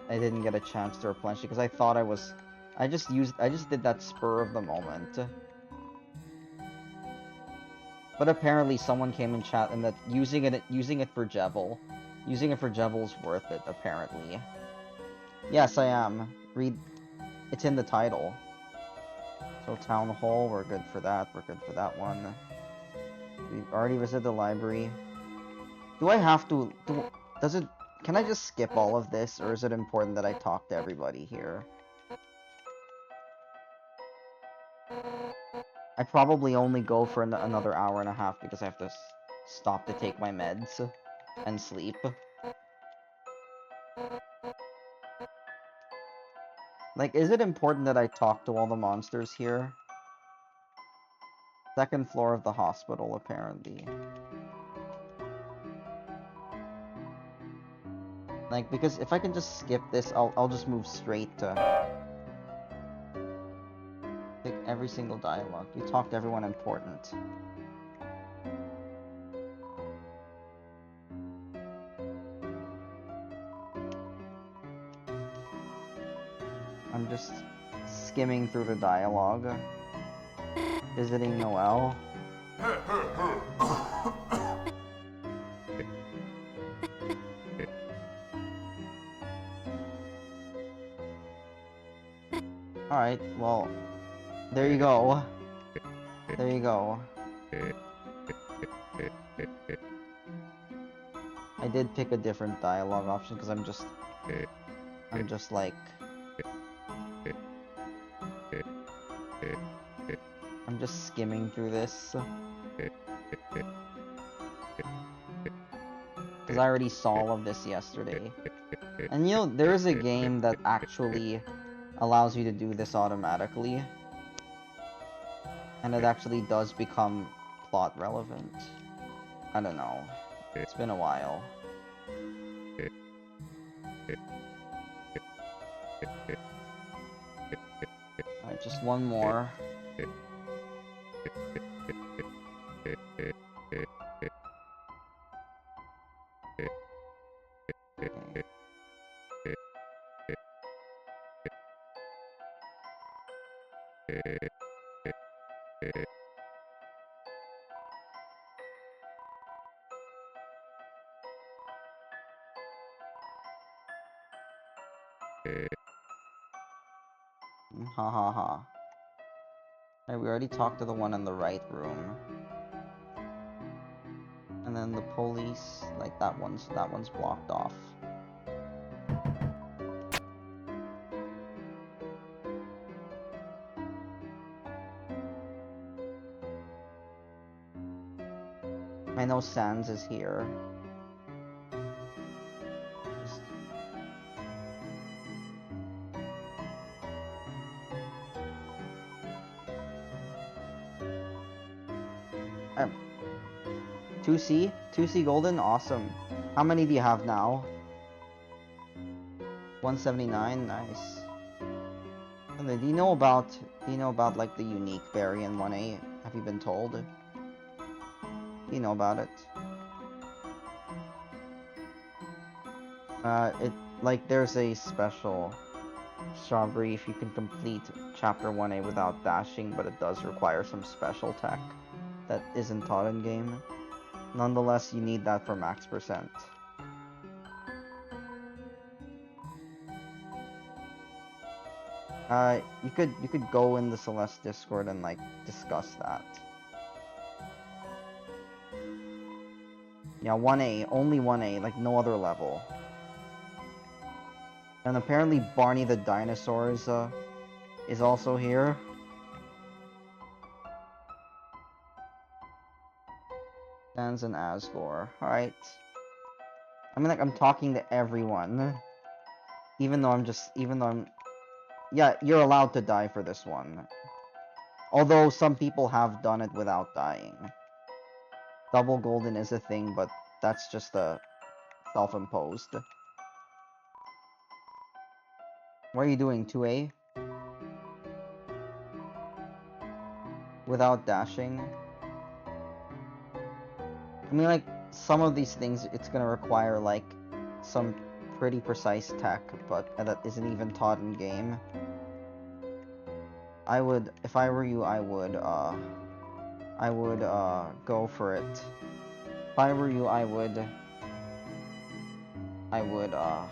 I didn't get a chance to replenish it because I thought I just did that spur of the moment. But apparently someone came in chat and that using it for Jevil. Using it for Jevil's worth it, apparently. Yes, I am. Read it's in the title. So Town Hall, we're good for that. We're good for that one. We've already visited the library. Do I have to... does it... Can I just skip all of this, or is it important that I talk to everybody here? I probably only go for another hour and a half because I have to stop to take my meds and sleep. Like, is it important that I talk to all the monsters here? Second floor of the hospital, apparently. Like, because if I can just skip this, I'll just move straight to... Pick every single dialogue. You talk to everyone important. I'm just skimming through the dialogue. Visiting Noelle. Alright, well, there you go. There you go. I did pick a different dialogue option because I'm just like... I'm just skimming through this. Because I already saw all of this yesterday. And you know, there is a game that actually allows you to do this automatically. And it actually does become plot relevant. I don't know. It's been a while. Alright, just one more. Ha ha ha. Alright, we already talked to the one in the right room. And then the police, like that one's blocked off. I know Sans is here. Just... Um, 2C? 2C golden? Awesome. How many do you have now? 179? Nice. And then, do you know about like the unique berry in 1A? Have you been told? Do you know about it? Like there's a special strawberry if you can complete chapter 1A without dashing, but it does require some special tech that isn't taught in game. Nonetheless, you need that for max percent. You could go in the Celeste Discord and like discuss that. Yeah, 1A, only 1A, like no other level. And apparently Barney the dinosaur is also here. Sans and Asgore. Alright. I mean, like, I'm talking to everyone. Even though I'm... Yeah, you're allowed to die for this one. Although some people have done it without dying. Double golden is a thing, but that's just a self-imposed. What are you doing, 2A? Without dashing? I mean, like, some of these things, it's gonna require, like, some pretty precise tech, but that isn't even taught in game. If I were you, I would go for it. If I were you, I would, yeah.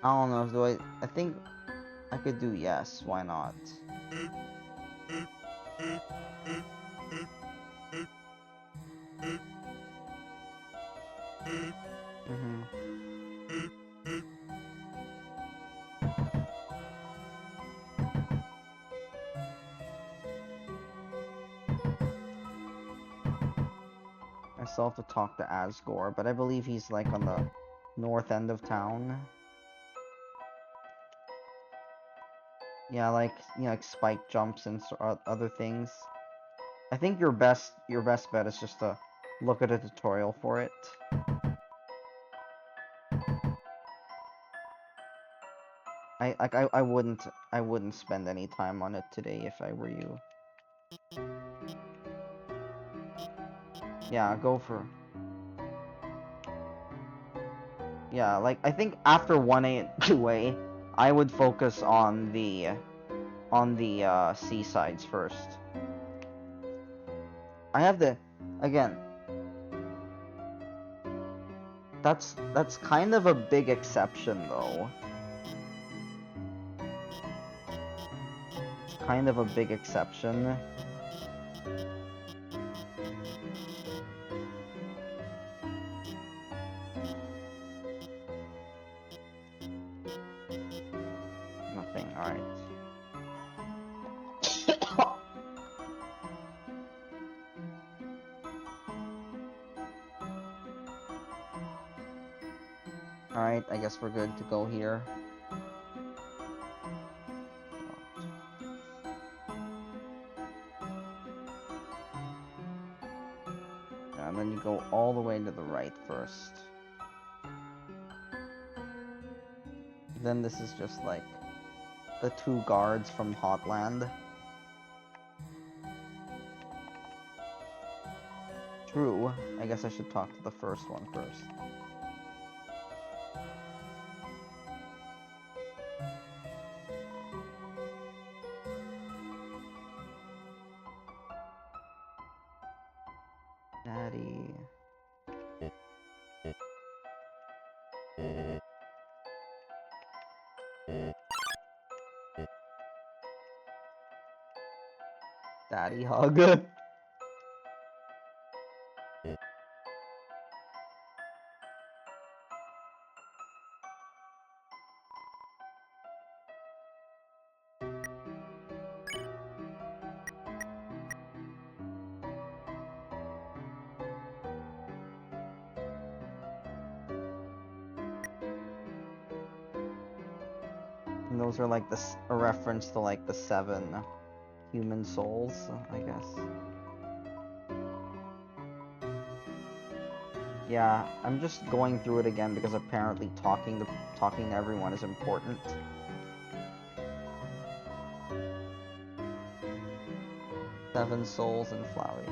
I don't know, I think I could do yes, why not? Mm-hmm. I still have to talk to Asgore, but I believe he's like on the north end of town. Yeah, like, you know, like spike jumps and other things. I think your best bet is just to look at a tutorial for it. I wouldn't spend any time on it today if I were you. Yeah, go for... Yeah, like, I think after 1A and 2A, I would focus on the seasides first. I have the... Again, that's kind of a big exception, though. Kind of a big exception. Nothing, alright. Alright, I guess we're good to go here. And then you go all the way to the right first. Then this is just like the two guards from Hotland. True. I guess I should talk to the first one first. Daddy. Daddy hug. And those are like a reference to like the 7 human souls, I guess. Yeah, I'm just going through it again because apparently talking to everyone is important. Seven souls and Flowey.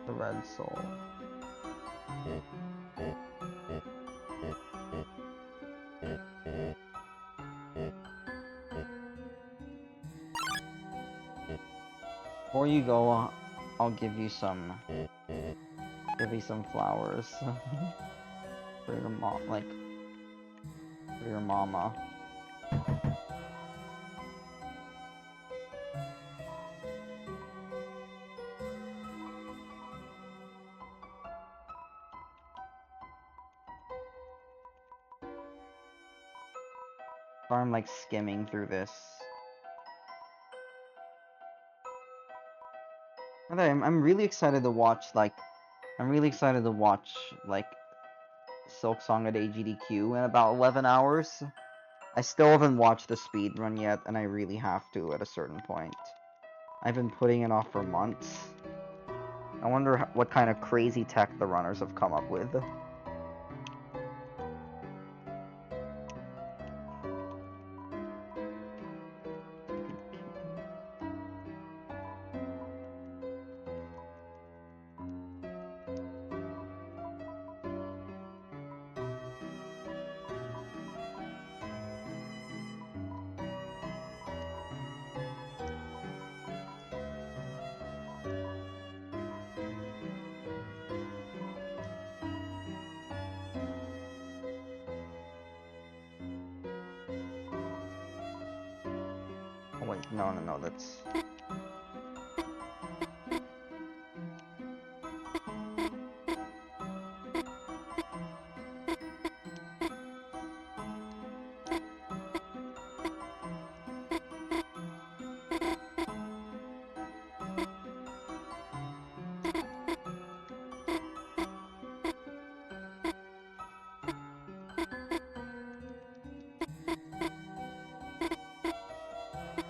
The red soul. Before you go, I'll give you some flowers for your mom, like for your mama. So I'm like skimming through this. And I'm really excited to watch like Silk Song at AGDQ in about 11 hours. I still haven't watched the speed run yet, and I really have to at a certain point. I've been putting it off for months. I wonder what kind of crazy tech the runners have come up with. Oh wait, no, that's...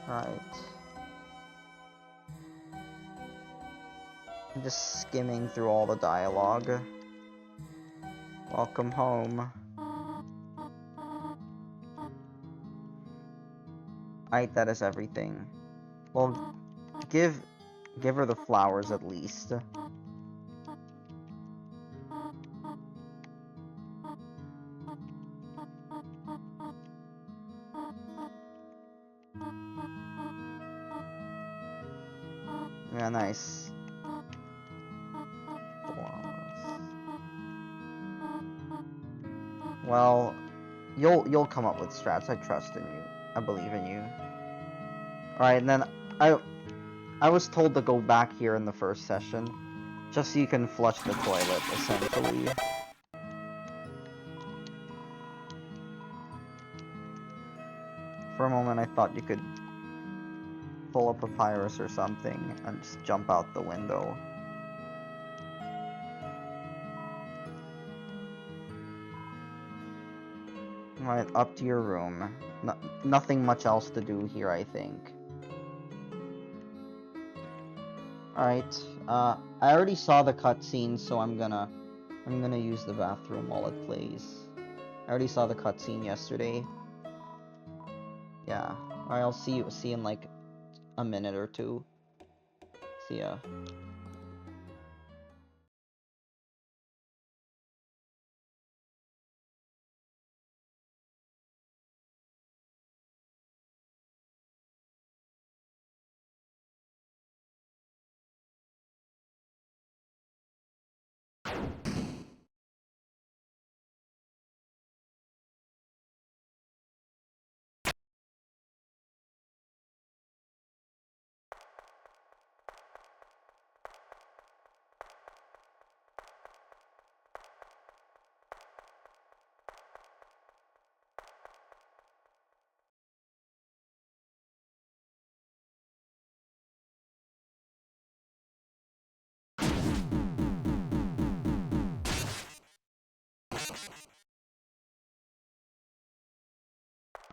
Right. I'm just skimming through all the dialogue. Welcome home. Right, that is everything. Well, give her the flowers at least. Yeah, nice. Well, you'll come up with strats. I trust in you. I believe in you. Alright, and then I was told to go back here in the first session, just so you can flush the toilet, essentially. For a moment I thought you could pull a papyrus or something and just jump out the window. Alright, up to your room. Nothing much else to do here, I think. Alright, I already saw the cutscene, so I'm gonna use the bathroom while it plays. I already saw the cutscene yesterday. Yeah. Alright, I'll see you in like a minute or two. See ya.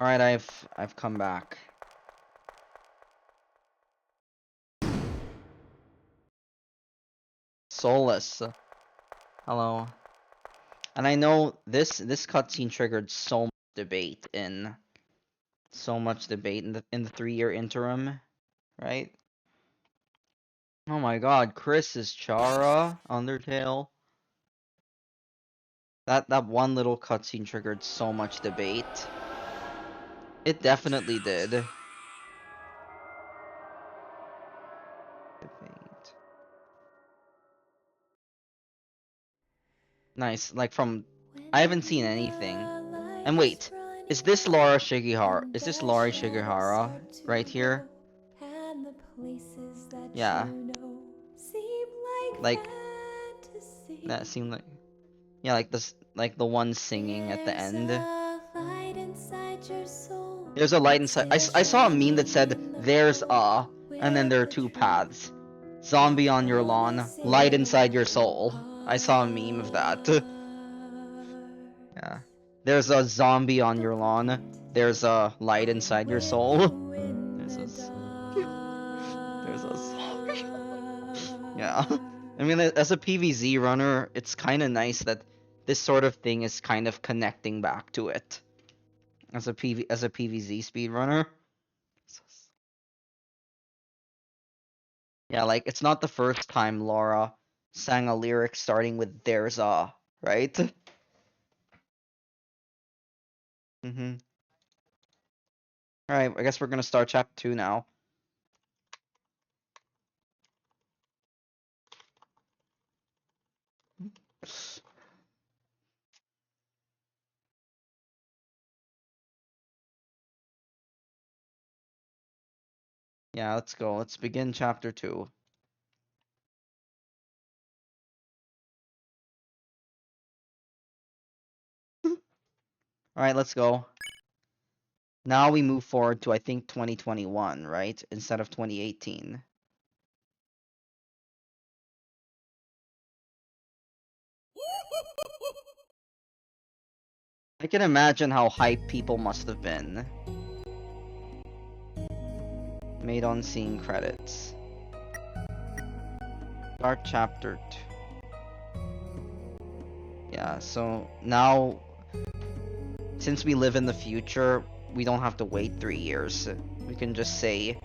Alright, I've come back. Soulless. Hello. And I know this cutscene triggered so much debate in the 3-year interim, right? Oh my god, Chris is Chara, Undertale. That one little cutscene triggered so much debate. It definitely did. Debate. Nice, like from I haven't seen anything. And wait, is this Laura Shigihara? Is this Laura Shigihara right here? Yeah. Like that seemed like yeah, like this like the one singing at the end. There's a light inside. I saw a meme that said there's a and then there are two paths. Zombie on your lawn, light inside your soul. I saw a meme of that. Yeah. There's a zombie on your lawn. There's a light inside your soul. There's a there's a zombie. Yeah. I mean, as a PvZ runner, it's kind of nice that this sort of thing is kind of connecting back to it. As a PvZ speedrunner. Yeah, like it's not the first time Laura sang a lyric starting with "There's a," right? Mm-hmm. All right, I guess we're gonna start chapter 2 now. Yeah, let's go. Let's begin chapter 2. All right, let's go. Now we move forward to I think 2021, right? Instead of 2018. I can imagine how hyped people must have been. Made on seeing credits. Start chapter 2. Yeah, so now, since we live in the future, we don't have to wait 3 years. We can just say,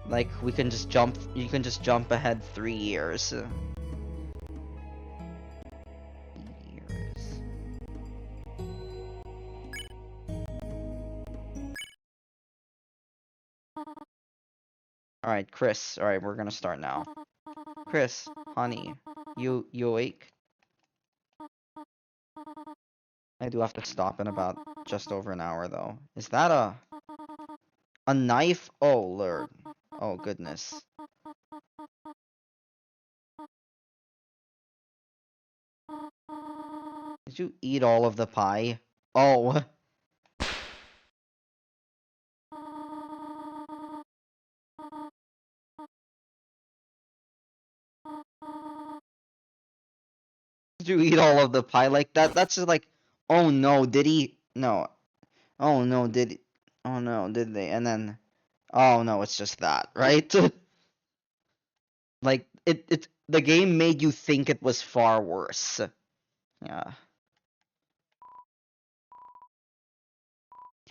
like, you can just jump ahead 3 years. Alright, Chris. Alright, we're gonna start now. Chris, honey, you awake? I do have to stop in about just over an hour, though. Is that a knife? Oh, Lord. Oh, goodness. Did you eat all of the pie? Oh. Did you eat all of the pie like that? That's just like, oh no, did he? No. Oh no, did he? Oh no, did they? And then, oh no, it's just that, right? Like, the game made you think it was far worse. Yeah.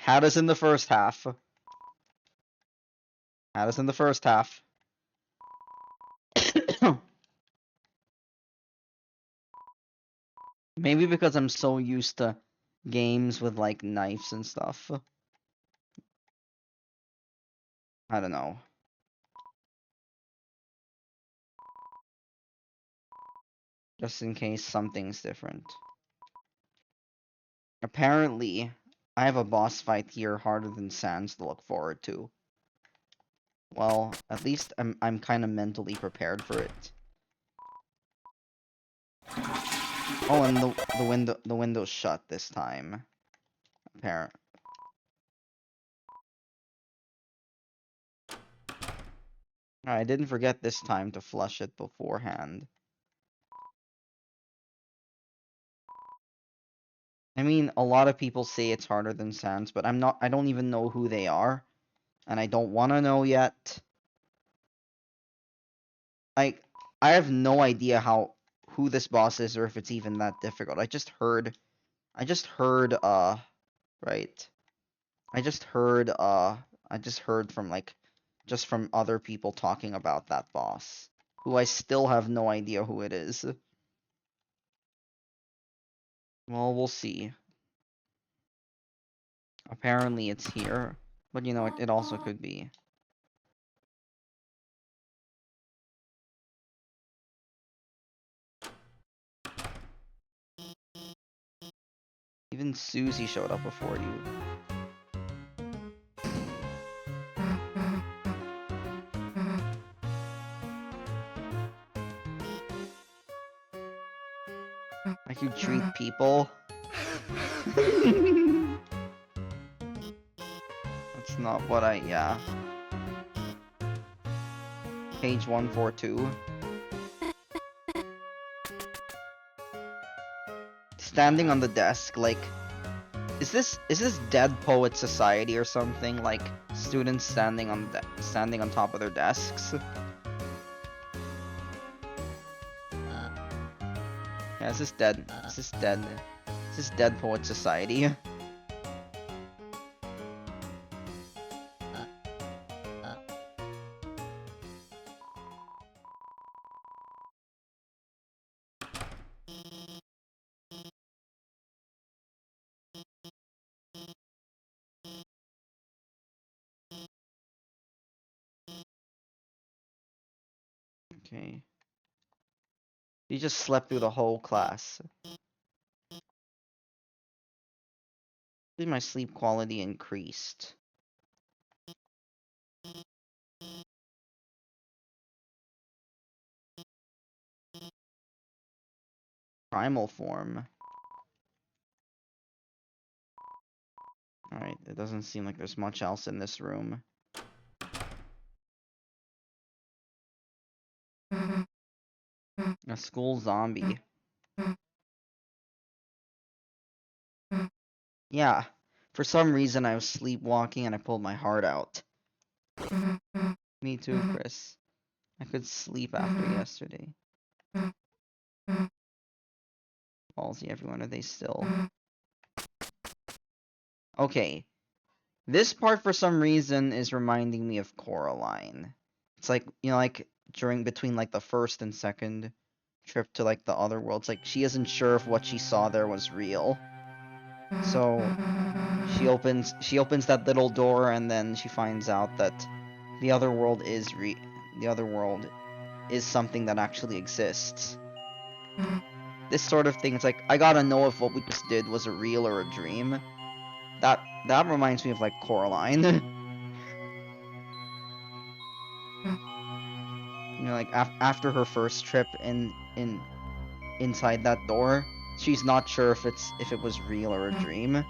Had us in the first half. Had us in the first half. Maybe because I'm so used to games with like knives and stuff. I don't know. Just in case something's different. Apparently, I have a boss fight here harder than Sans to look forward to. Well, at least I'm kind of mentally prepared for it. Oh, and the window's shut this time. Apparent. I didn't forget this time to flush it beforehand. I mean, a lot of people say it's harder than Sans, but I don't even know who they are, and I don't want to know yet. Like, I have no idea who this boss is or if it's even that difficult. I just heard, right. I just heard from just from other people talking about that boss, who I still have no idea who it is. Well, we'll see. Apparently it's here, but you know, it also could be. Even Susie showed up before you. Like you treat people. That's not what yeah. Page 142. Standing on the desk, like, is this Dead Poet Society or something? Like students standing on top of their desks. Yeah, this is Dead Poet Society. Okay. You just slept through the whole class. My sleep quality increased. Primal form. Alright, it doesn't seem like there's much else in this room. A school zombie. Yeah. For some reason I was sleepwalking and I pulled my heart out. Me too, Chris. I could sleep after yesterday. Ballsy, everyone, are they still? Okay. This part, for some reason, is reminding me of Coraline. It's like, you know, like, between, like, the first and second trip to, like, the other worlds. Like, she isn't sure if what she saw there was real. So, she opens that little door, and then she finds out that the other world is something that actually exists. This sort of thing, it's like, I gotta know if what we just did was a real or a dream. That reminds me of, like, Coraline. You know, like, after her first trip inside that door, she's not sure if it was real or a dream.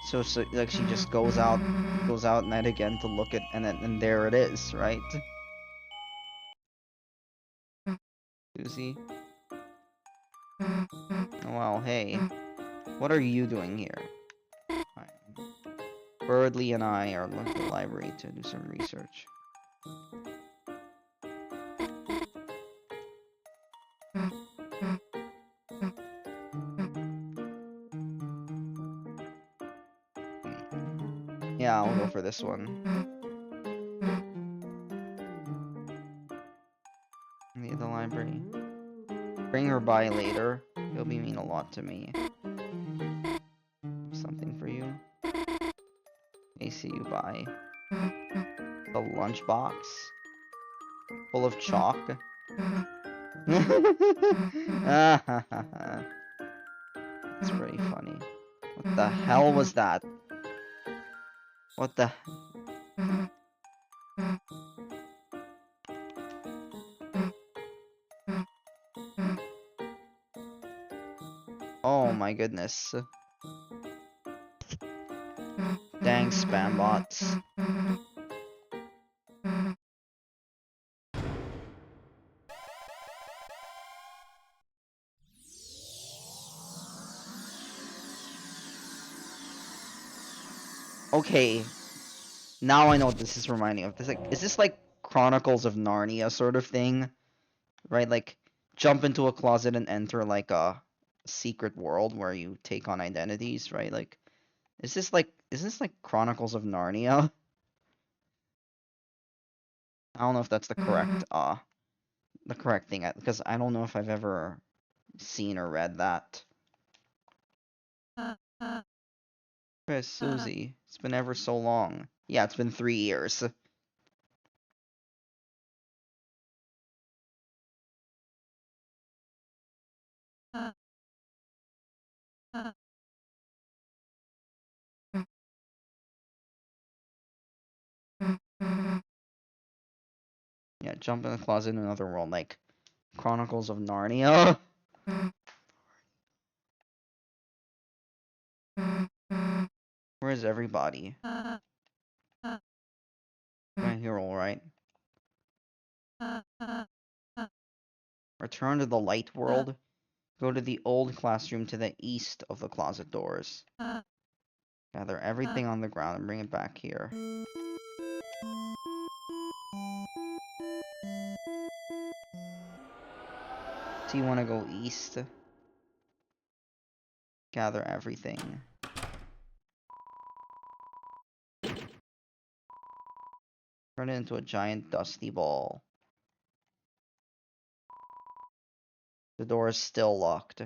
So like, she just goes out at night again to look at, and there it is, right? Susie? Oh, well, hey. What are you doing here? Birdly and I are looking to the library to do some research. Yeah, I'll go for this one. Need the library. Bring her by later. It'll mean a lot to me. Something for you. May see you by. The lunchbox. Full of chalk. It's pretty funny. What the hell was that? What the... Oh my goodness. Dang spam bots. Okay. Now I know what this is reminding of. Is this like Chronicles of Narnia sort of thing? Right? Like, jump into a closet and enter like a secret world where you take on identities, right? Like, is this like Chronicles of Narnia? I don't know if that's the correct thing, because I don't know if I've ever seen or read that. Where's Susie? It's been ever so long. Yeah, it's been 3 years. Yeah, jump in the closet in another world, like Chronicles of Narnia. Where's everybody? Right here, alright. Return to the light world. Go to the old classroom to the east of the closet doors. Gather everything on the ground and bring it back here. So you want to go east? Gather everything. Turn it into a giant dusty ball. The door is still locked.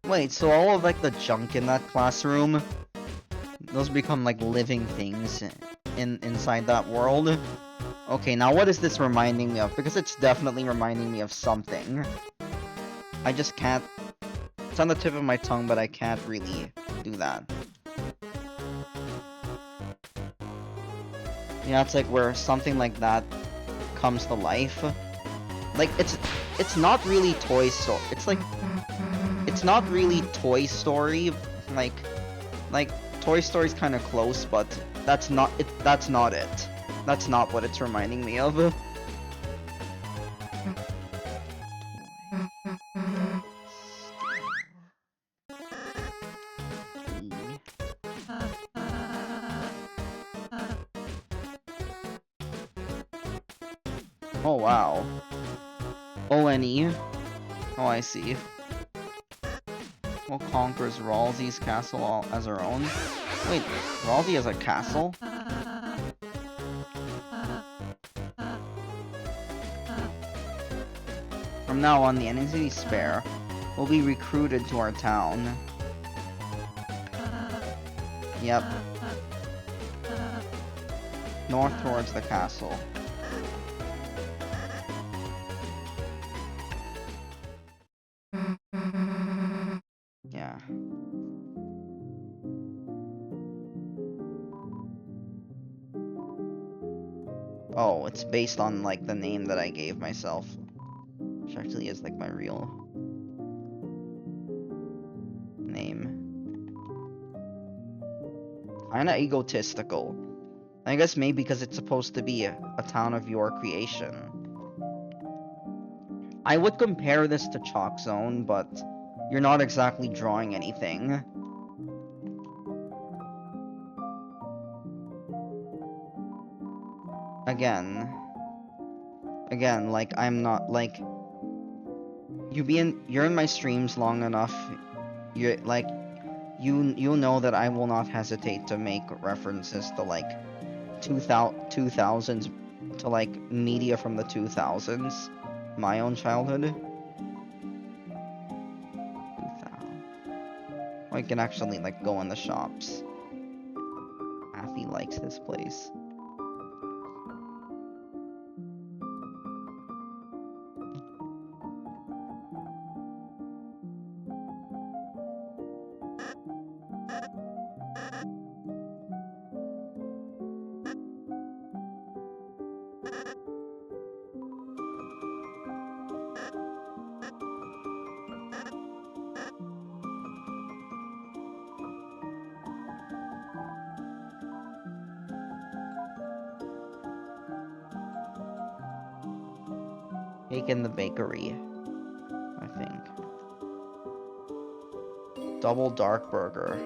Wait, so all of like the junk in that classroom, those become like living things inside that world? Okay, now what is this reminding me of? Because it's definitely reminding me of something. I just can't... It's on the tip of my tongue, but I can't really do that. Yeah, it's like where something like that comes to life. Like, it's not really Toy Story. It's like... It's not really Toy Story. Like Toy Story's kind of close, but that's not it. That's not it. That's not what it's reminding me of. Oh wow. O-N-E. Oh, I see. What conquers Ralsei's castle as her own? Wait, Ralsei has a castle? From now on, the NCT Spare will be recruited to our town. Yep. North towards the castle. Yeah. Oh, it's based on, like, the name that I gave myself. Which actually is, like, my real name. Kinda egotistical. I guess maybe because it's supposed to be a town of your creation. I would compare this to Chalk Zone, but you're not exactly drawing anything. Again, like, I'm not, like, you're in my streams long enough, you're, like, you'll know that I will not hesitate to make references to, like, 2000s, to, like, media from the 2000s, my own childhood. I can actually, like, go in the shops. Matthew likes this place. Cake in the bakery, I think. Double dark burger.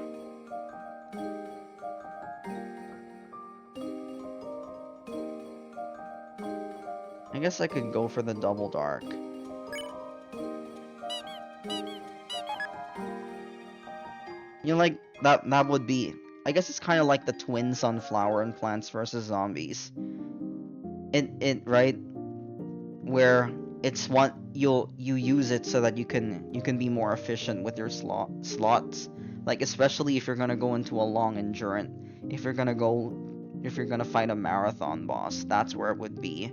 I guess I could go for the double dark. You know, like, that would be... I guess it's kind of like the twin sunflower in Plants vs. Zombies. Right? Where it's one... You use it so that you can be more efficient with your slots. Like, especially if you're gonna go into a long endurance. If you're gonna fight a marathon boss, that's where it would be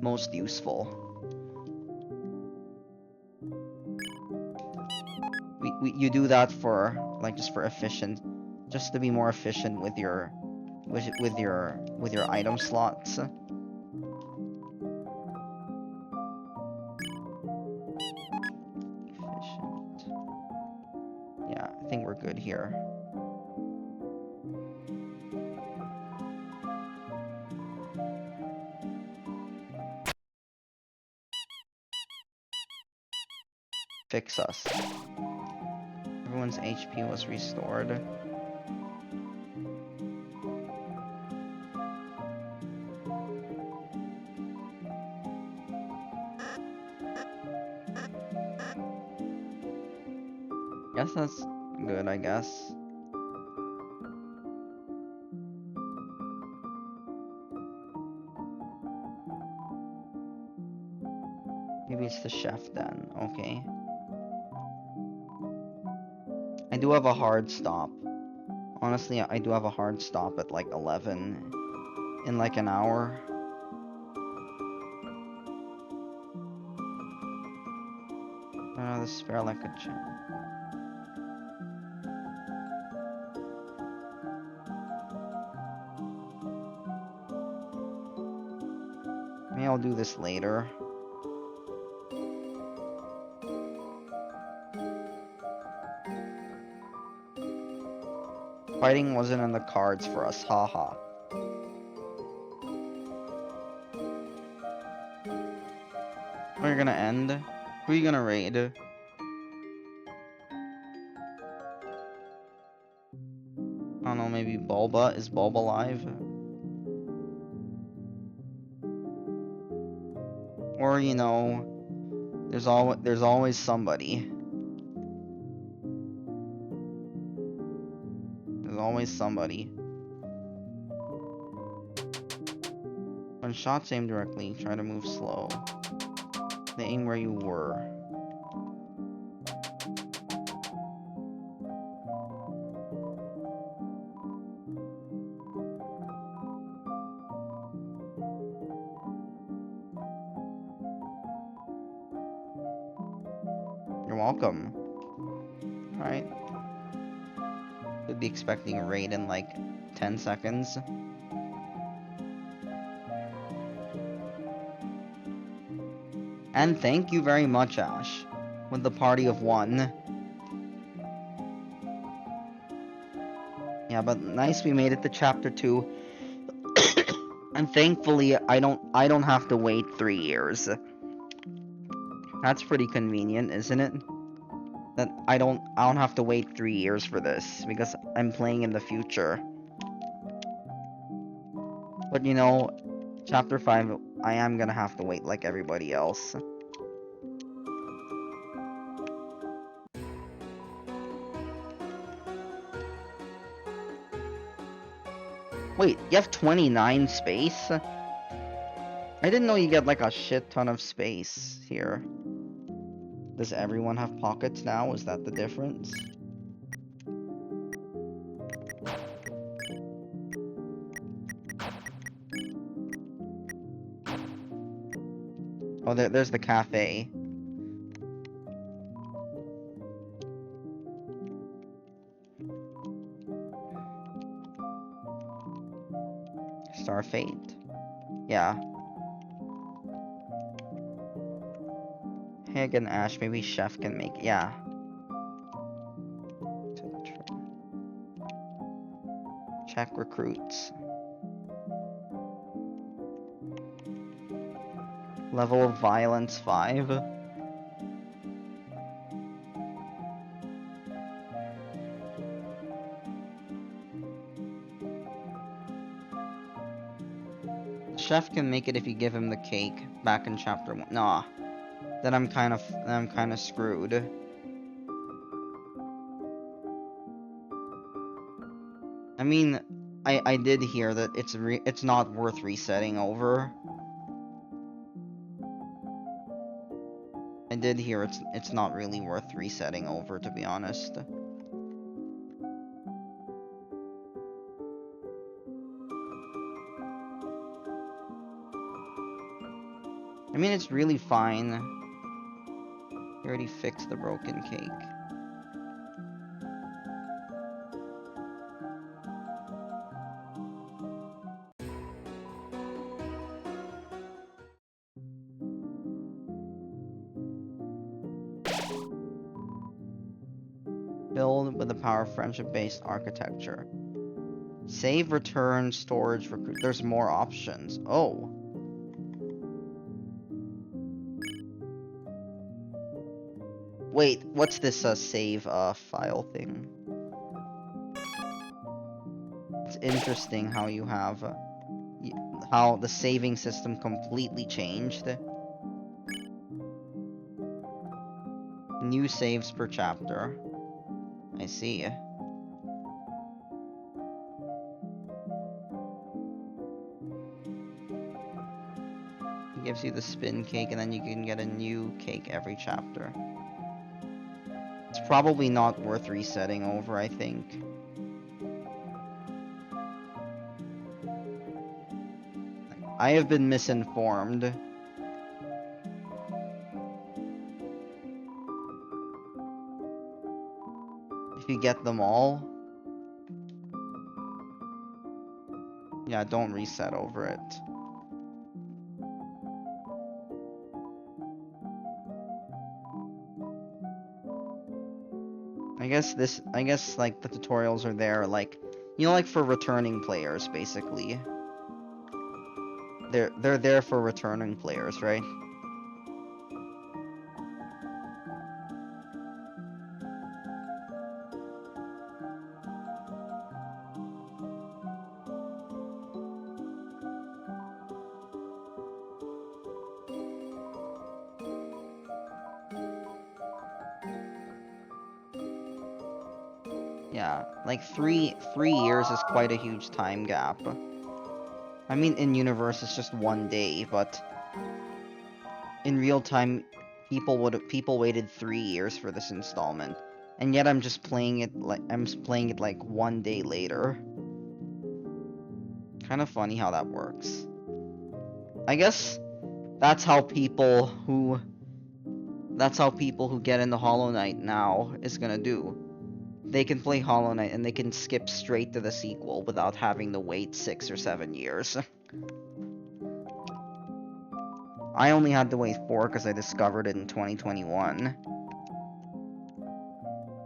most useful. You do that for, like, just to be more efficient with your item slots. Efficient. Yeah, I think we're good here. Fix us. Everyone's HP was restored. Guess that's good, I guess. Maybe it's the chef then, okay. I do have a hard stop. Honestly, I do have a hard stop at like 11 in like an hour. The spare like a gem. Maybe I'll do this later. Fighting wasn't in the cards for us, haha. We're gonna end. Who are you gonna raid? I don't know, maybe Bulba? Is Bulba live? Or, you know, there's always somebody. There's always somebody. When shots aim directly, try to move slow. They aim where you were. You're welcome. Alright. Could be expecting a raid in like 10 seconds. And thank you very much, Ash, with the party of 1. Yeah, but nice we made it to chapter 2. And thankfully I don't have to wait 3 years. That's pretty convenient, isn't it? That I don't have to wait 3 years for this because I'm playing in the future. But you know, chapter 5, I am gonna have to wait like everybody else. Wait, you have 29 space? I didn't know you get like a shit ton of space here. Does everyone have pockets now? Is that the difference? Oh, there's the cafe. Star Fate. Yeah. Hag and Ash, maybe Chef can make it. Yeah. Check recruits. Level of violence 5. Chef can make it if you give him the cake back in chapter 1. Nah. Then I'm kind of screwed. I mean, I did hear that it's not worth resetting over. I did hear it's not really worth resetting over, to be honest. I mean, it's really fine. You already fixed the broken cake. Build with the power of friendship-based architecture. Save, return, storage, recruit. There's more options. Oh. Wait, what's this save file thing? It's interesting how you have how the saving system completely changed. New saves per chapter. I see. It gives you the spin cake and then you can get a new cake every chapter. It's probably not worth resetting over, I think. I have been misinformed. If you get them all, yeah, don't reset over it. I guess like the tutorials are there, like, you know, like for returning players, basically. They're there for returning players, right? Yeah, like three years is quite a huge time gap. I mean, in universe it's just 1 day, but in real time, people waited 3 years for this installment, and yet I'm playing it like 1 day later. Kind of funny how that works. I guess that's how people who get into Hollow Knight now is gonna do. They can play Hollow Knight and they can skip straight to the sequel without having to wait 6 or 7 years. I only had to wait 4 because I discovered it in 2021.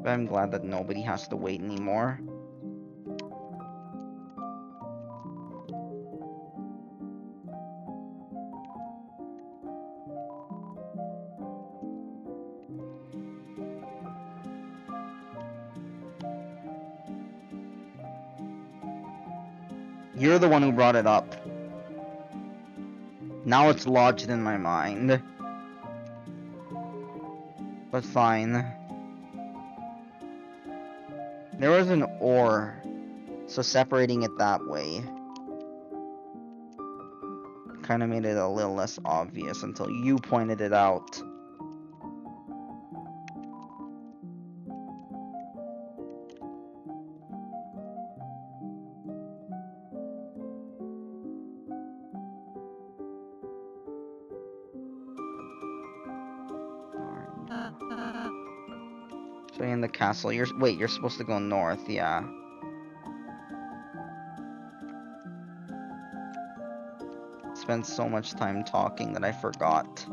But I'm glad that nobody has to wait anymore. You're the one who brought it up. Now it's lodged in my mind. But fine. There was an ore, so separating it that way kind of made it a little less obvious until you pointed it out. So in the castle, you're supposed to go north, yeah. Spent so much time talking that I forgot.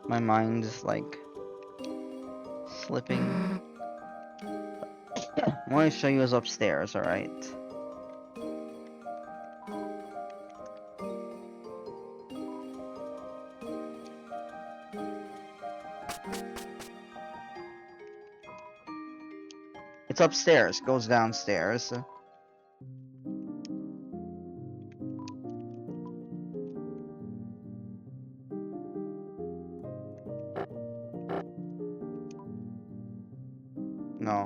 My mind is like slipping. I want to show you is upstairs, alright? It's upstairs, goes downstairs. No.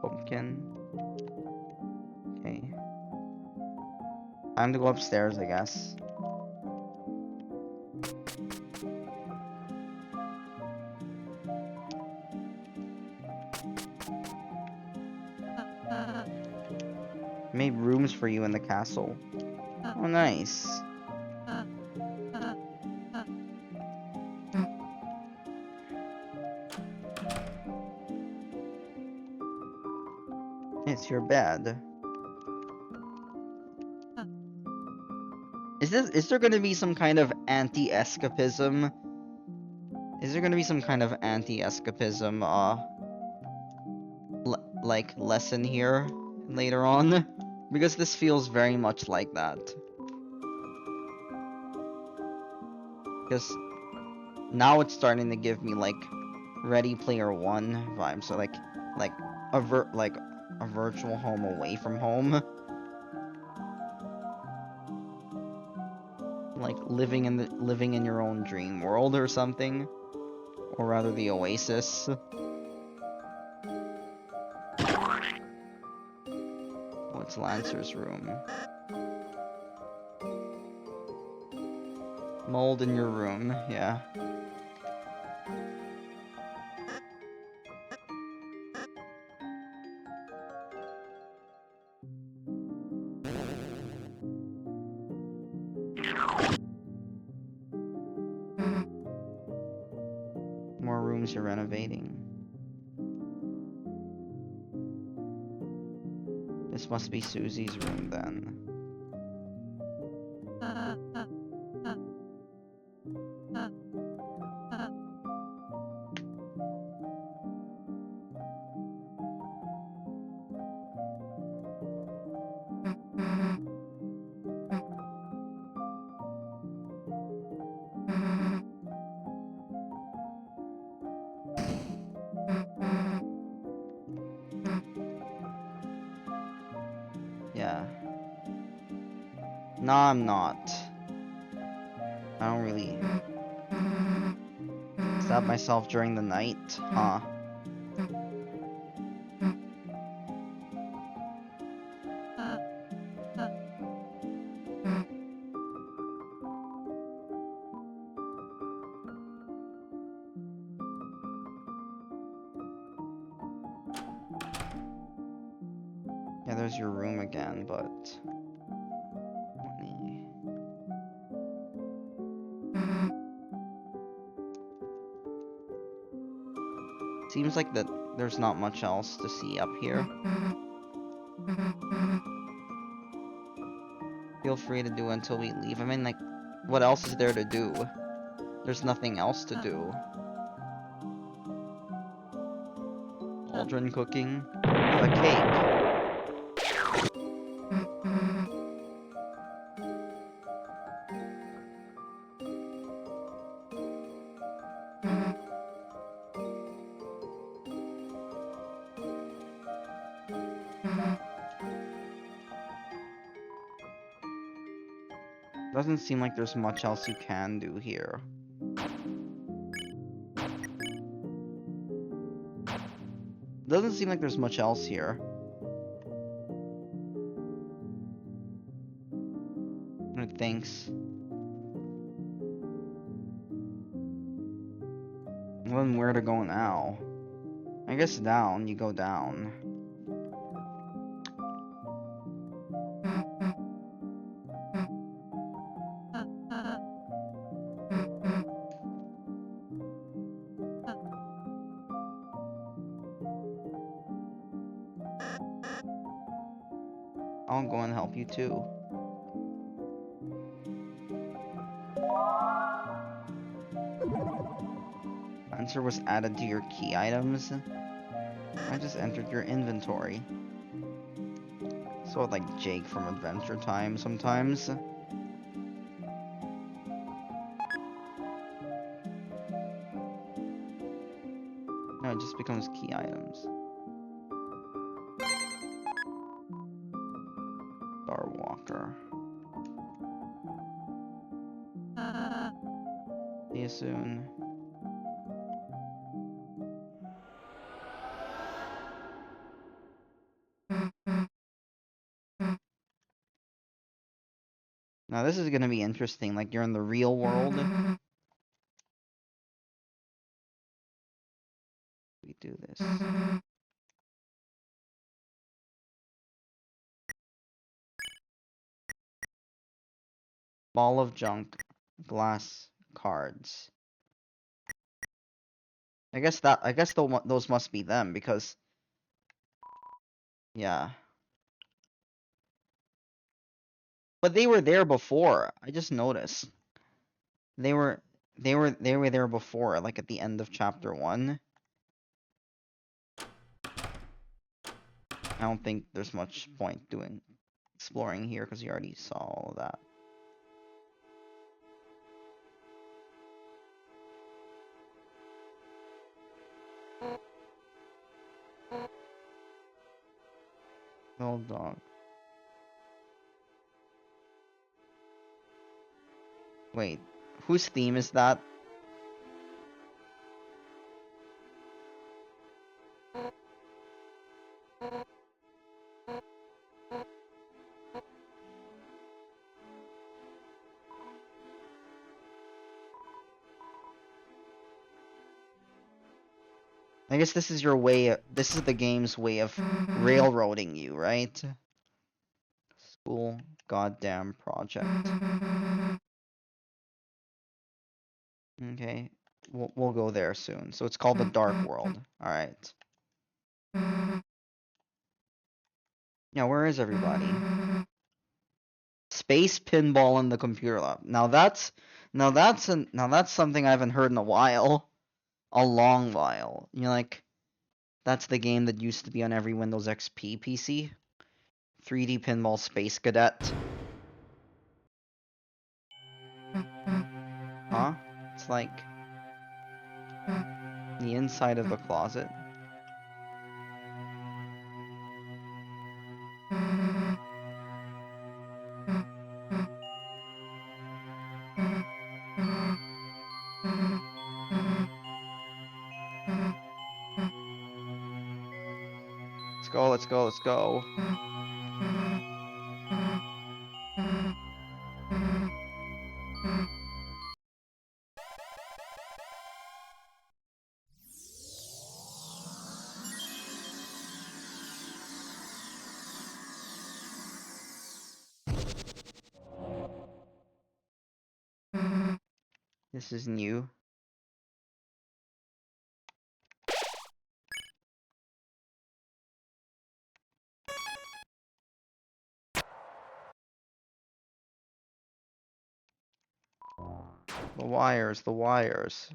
Pumpkin. Okay. Time to go upstairs, I guess. Made rooms for you in the castle. Oh, nice. It's your bed. Is there gonna be some kind of anti-escapism? Is there gonna be some kind of anti-escapism, like, lesson here later on? Because this feels very much like that. Because now it's starting to give me, like, Ready Player One vibes. So, like a virtual home away from home. Like living in your own dream world or something. Or rather the Oasis. What's Lancer's room? Mold in your room, yeah. More rooms you're renovating. This must be Susie's room then. Yeah. No, I'm not. I don't really stab myself during the night, huh? Yeah, there's your room again, but... Seems like that there's not much else to see up here. Feel free to do until we leave. I mean, like, what else is there to do? There's nothing else to do. Cauldron cooking. Have a cake. Doesn't seem like there's much else you can do here. Doesn't seem like there's much else here. Thanks. Then where to go now? I guess down. You go down. I'll go and help you too. Answer was added to your key items. I just entered your inventory. Sort of like Jake from Adventure Time sometimes. No, it just becomes key items. Star Walker. See you soon. Now this is gonna be interesting, like you're in the real world. We do this. Ball of junk. Glass cards. I guess those must be them because yeah. But they were there before. I just noticed. They were there before, like at the end of chapter 1. I don't think there's much point exploring here because you already saw all of that. No dog. Wait, whose theme is that? I guess this is your way. This is the game's way of railroading you, right? School goddamn project. Okay, we'll go there soon. So it's called the Dark World. All right. Yeah, where is everybody? Space pinball in the computer lab. Now that's something I haven't heard in a while. A long while. You know, like that's the game that used to be on every Windows XP PC. 3D Pinball Space Cadet. Huh? It's like the inside of the closet. Let's go, let's go, let's go. This is new. The wires, the wires.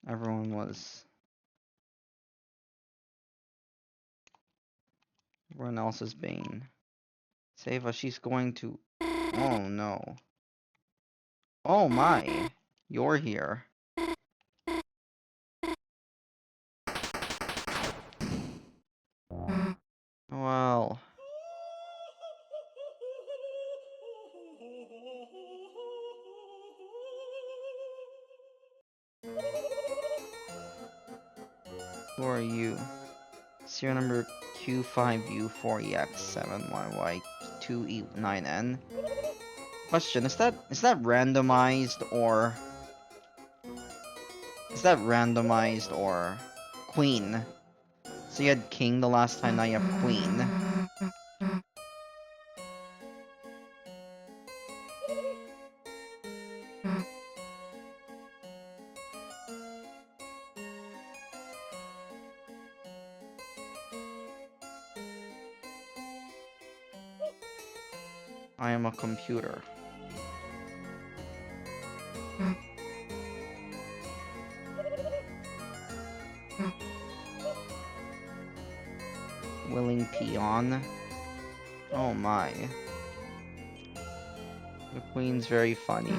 Everyone was... Everyone else is Bane. Save us, she's going to... Oh no. Oh my. You're here. Well... Who are you? Serial number Q5U4EX7YY2E9N. Question, is that randomized or... Is that randomized or... Queen? So you had King the last time, now you have Queen. I am a computer. Willing peon. Oh my. The Queen's very funny.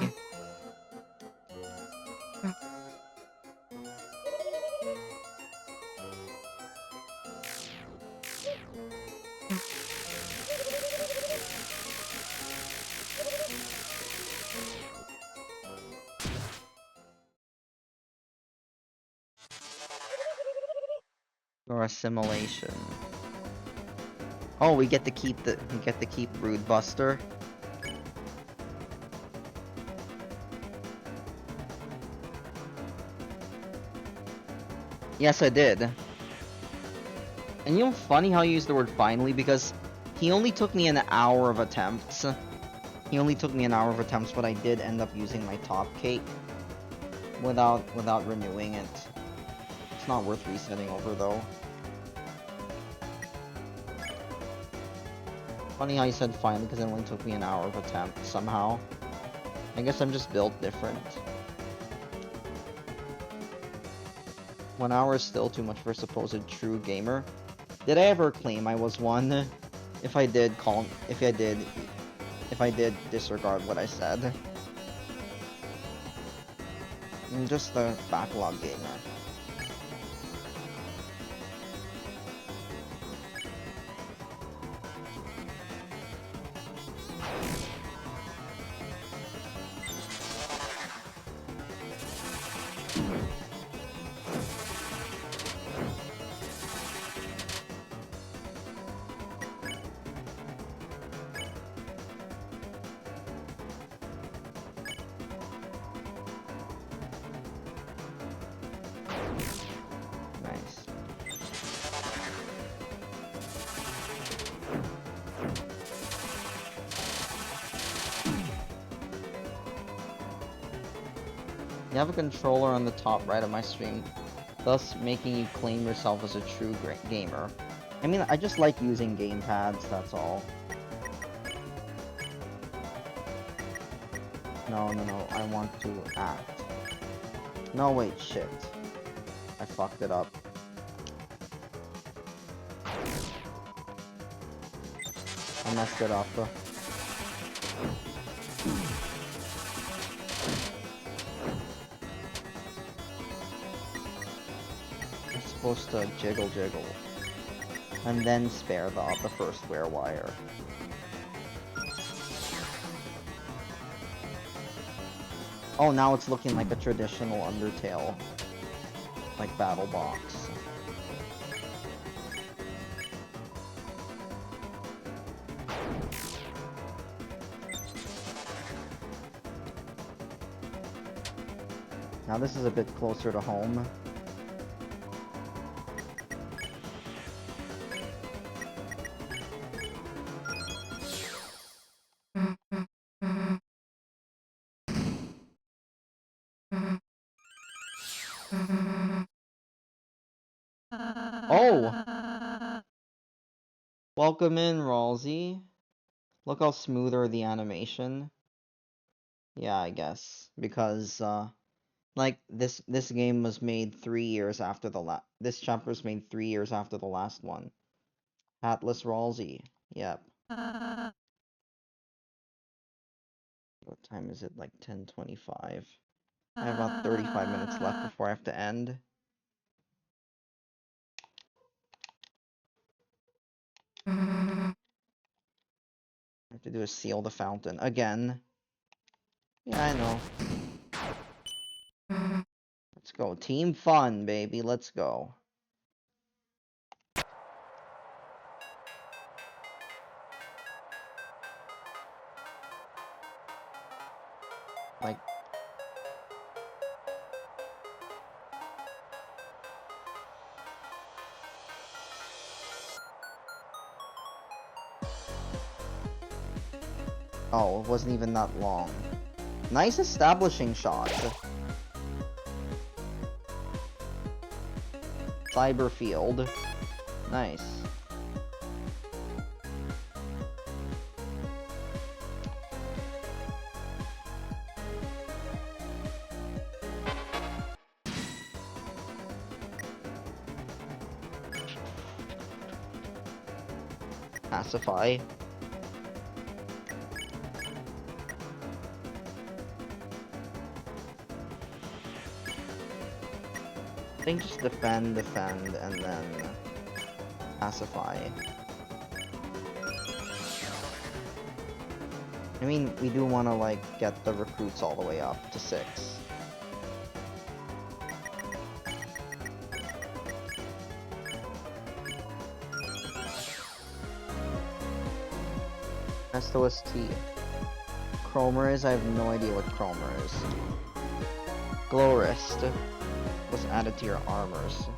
Or assimilation. Oh, we get to keep Brood Buster. Yes, I did. And you know, funny how you use the word finally, because he only took me an hour of attempts. He only took me an hour of attempts, but I did end up using my top cake without renewing it. It's not worth resetting over though. Funny how you said finally, because it only took me an hour of attempt somehow. I guess I'm just built different. 1 hour is still too much for a supposed true gamer. Did I ever claim I was one? If I did, disregard what I said. I'm just a backlog gamer. You have a controller on the top right of my stream, thus making you claim yourself as a true gamer. I mean, I just like using gamepads, that's all. No, I want to act. No, wait, shit. I fucked it up. I messed it up. Supposed to jiggle and then spare the first wear wire. Oh, now it's looking like a traditional Undertale, like battle box. Now this is a bit closer to home. Oh! Welcome in, Ralsei. Look how smoother the animation. Yeah, I guess. Because, like, this game was made 3 years after this chapter was made 3 years after the last one. Hatless Ralsei. Yep. What time is it? Like 10:25. I have about 35 minutes left before I have to end. I have to do is seal the fountain again. Yeah, I know. Let's go. Team fun, baby. Let's go. Like, oh, it wasn't even that long. Nice establishing shot. Cyber field. Nice. Pacify. I think just defend, and then pacify. I mean, we do want to, like, get the recruits all the way up to 6. SOST. Chromer is? I have no idea what Chromer is. Glowrist was added to your armors.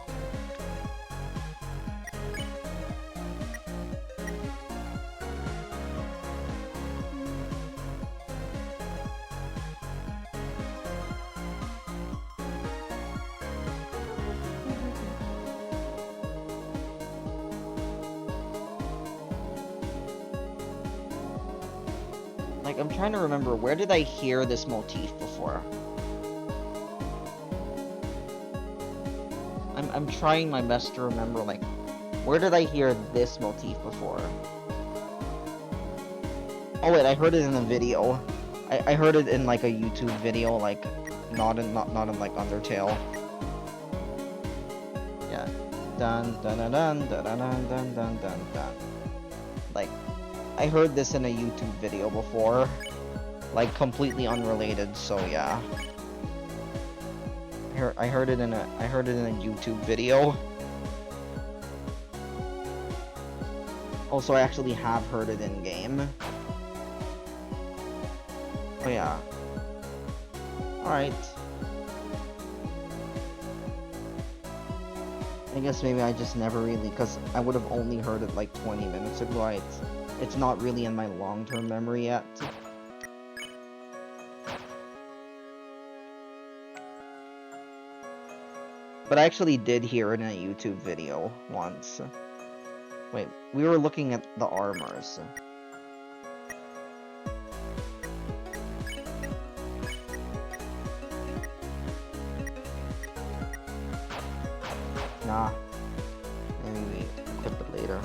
Like, I'm trying to remember, where did I hear this motif before? I'm trying my best to remember, like, where did I hear this motif before? Oh wait, I heard it in a video. I heard it in, like, a YouTube video, like, not in like Undertale. Yeah. Dun dun dun dun dun dun dun dun dun dun. Like, I heard this in a YouTube video before, like completely unrelated. So yeah, I heard it in a YouTube video. Also, I actually have heard it in game. Oh yeah. All right. I guess maybe I just never really, because I would have only heard it like 20 minutes ago. Right? It's not really in my long-term memory yet. But I actually did hear it in a YouTube video once. Wait, we were looking at the armors. Nah. Maybe we equip it later.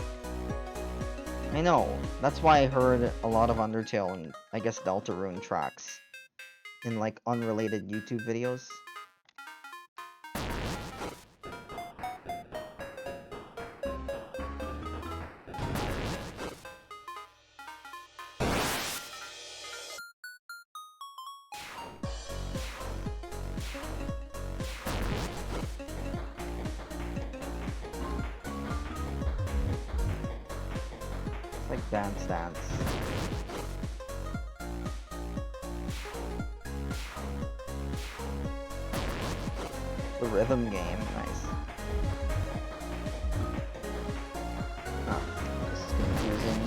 I know. That's why I heard a lot of Undertale and, I guess, Deltarune tracks in, like, unrelated YouTube videos. Like Dance Dance. The rhythm game, nice. Oh, this is confusing.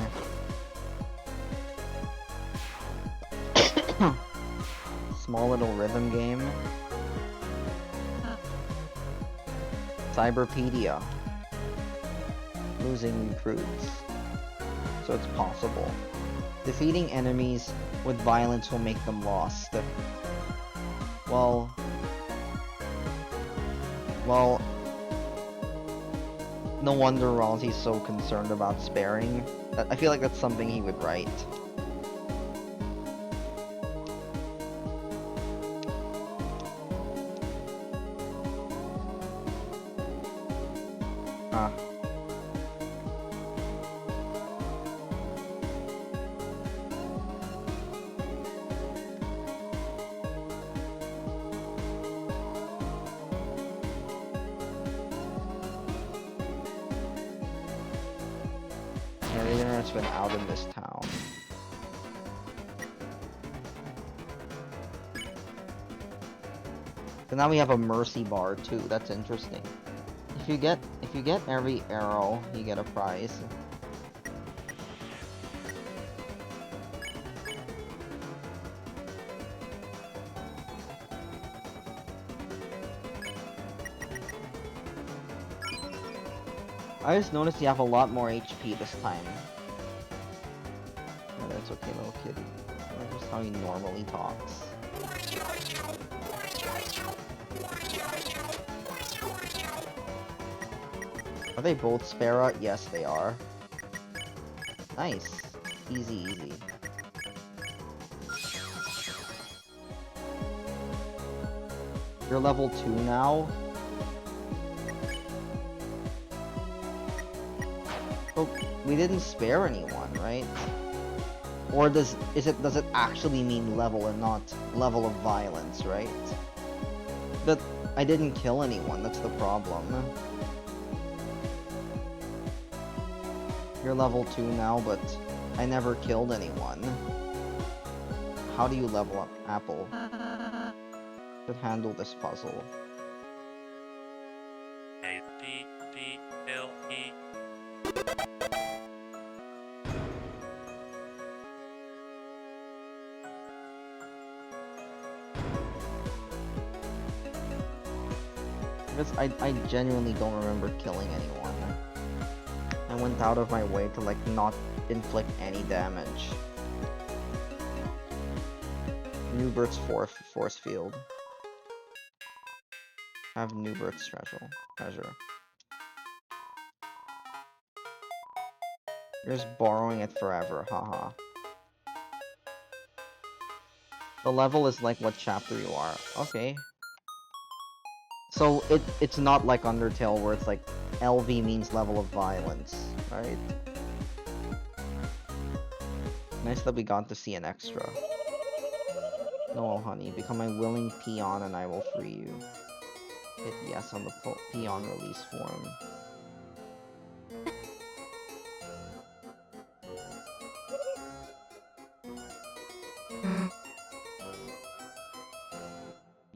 Small little rhythm game. Cyberpedia. losing recruits. So it's possible. Defeating enemies with violence will make them lost. Well, no wonder Ralsei's so concerned about sparing. I feel like that's something he would write. Ah. Yeah, the internet's been out in this town. So now we have a mercy bar too. That's interesting. If you get every arrow, you get a prize. I just noticed you have a lot more HP this time. Oh, that's okay, little kitty. That's just how he normally talks. Are they both Spera? Yes, they are. Nice. Easy, easy. You're level 2 now? Oh, we didn't spare anyone, right? Or does it actually mean level and not level of violence, right? But I didn't kill anyone, that's the problem. You're level 2 now, but I never killed anyone. How do you level up, Apple? Should handle this puzzle. A-D-D-L-E. Because I genuinely don't remember killing anyone. I went out of my way to like not inflict any damage. Newbert's force field. I have Newbert's treasure. You're just borrowing it forever, haha. The level is like what chapter you are. Okay. So it's not like Undertale where it's like LV means level of violence, right? Nice that we got to see an extra. No, honey, become my willing peon and I will free you. Hit yes on the peon release form.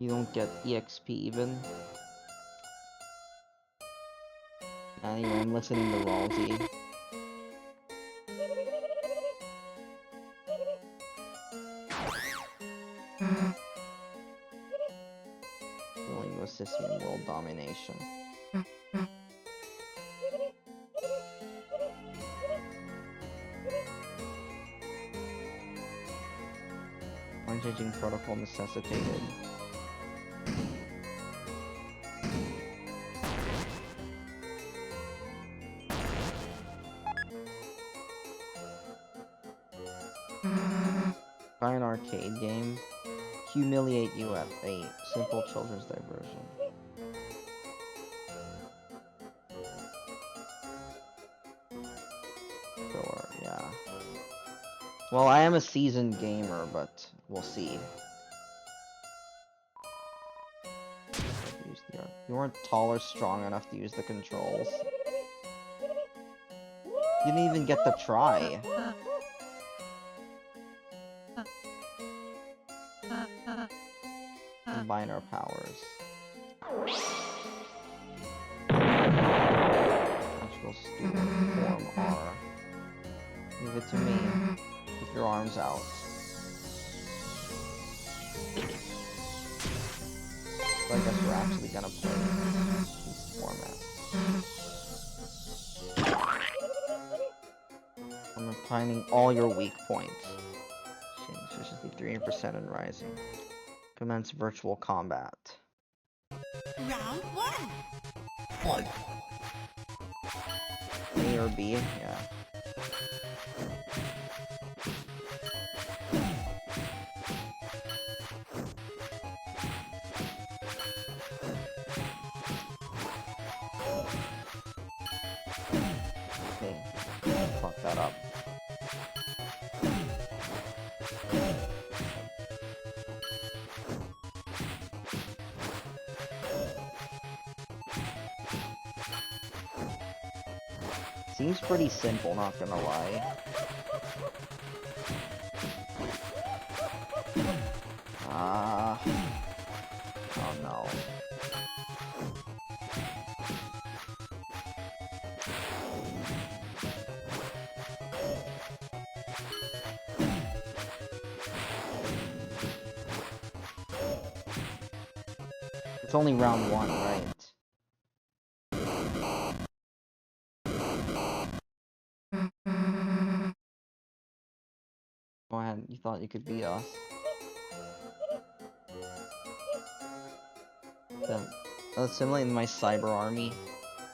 You don't get EXP even. Anyway, I'm listening to Ralsei. Willing to assist me in world domination. Unchanging protocol necessitated. Try an arcade game. Humiliate you at a simple children's diversion. Sure, yeah. Well, I am a seasoned gamer, but we'll see. You weren't tall or strong enough to use the controls. You didn't even get to try. Combine our powers. Magical student form R. Give it to me. With your arms out. So I guess we're actually gonna play this format. Finding all your weak points. Efficiency 300% and rising. Commence virtual combat. Round 1. A or B? Yeah. Okay. Fuck that up. Seems pretty simple, not gonna lie. Oh no. It's only round 1, right? Go ahead, you thought you could beat us. Then, assimilating my cyber army.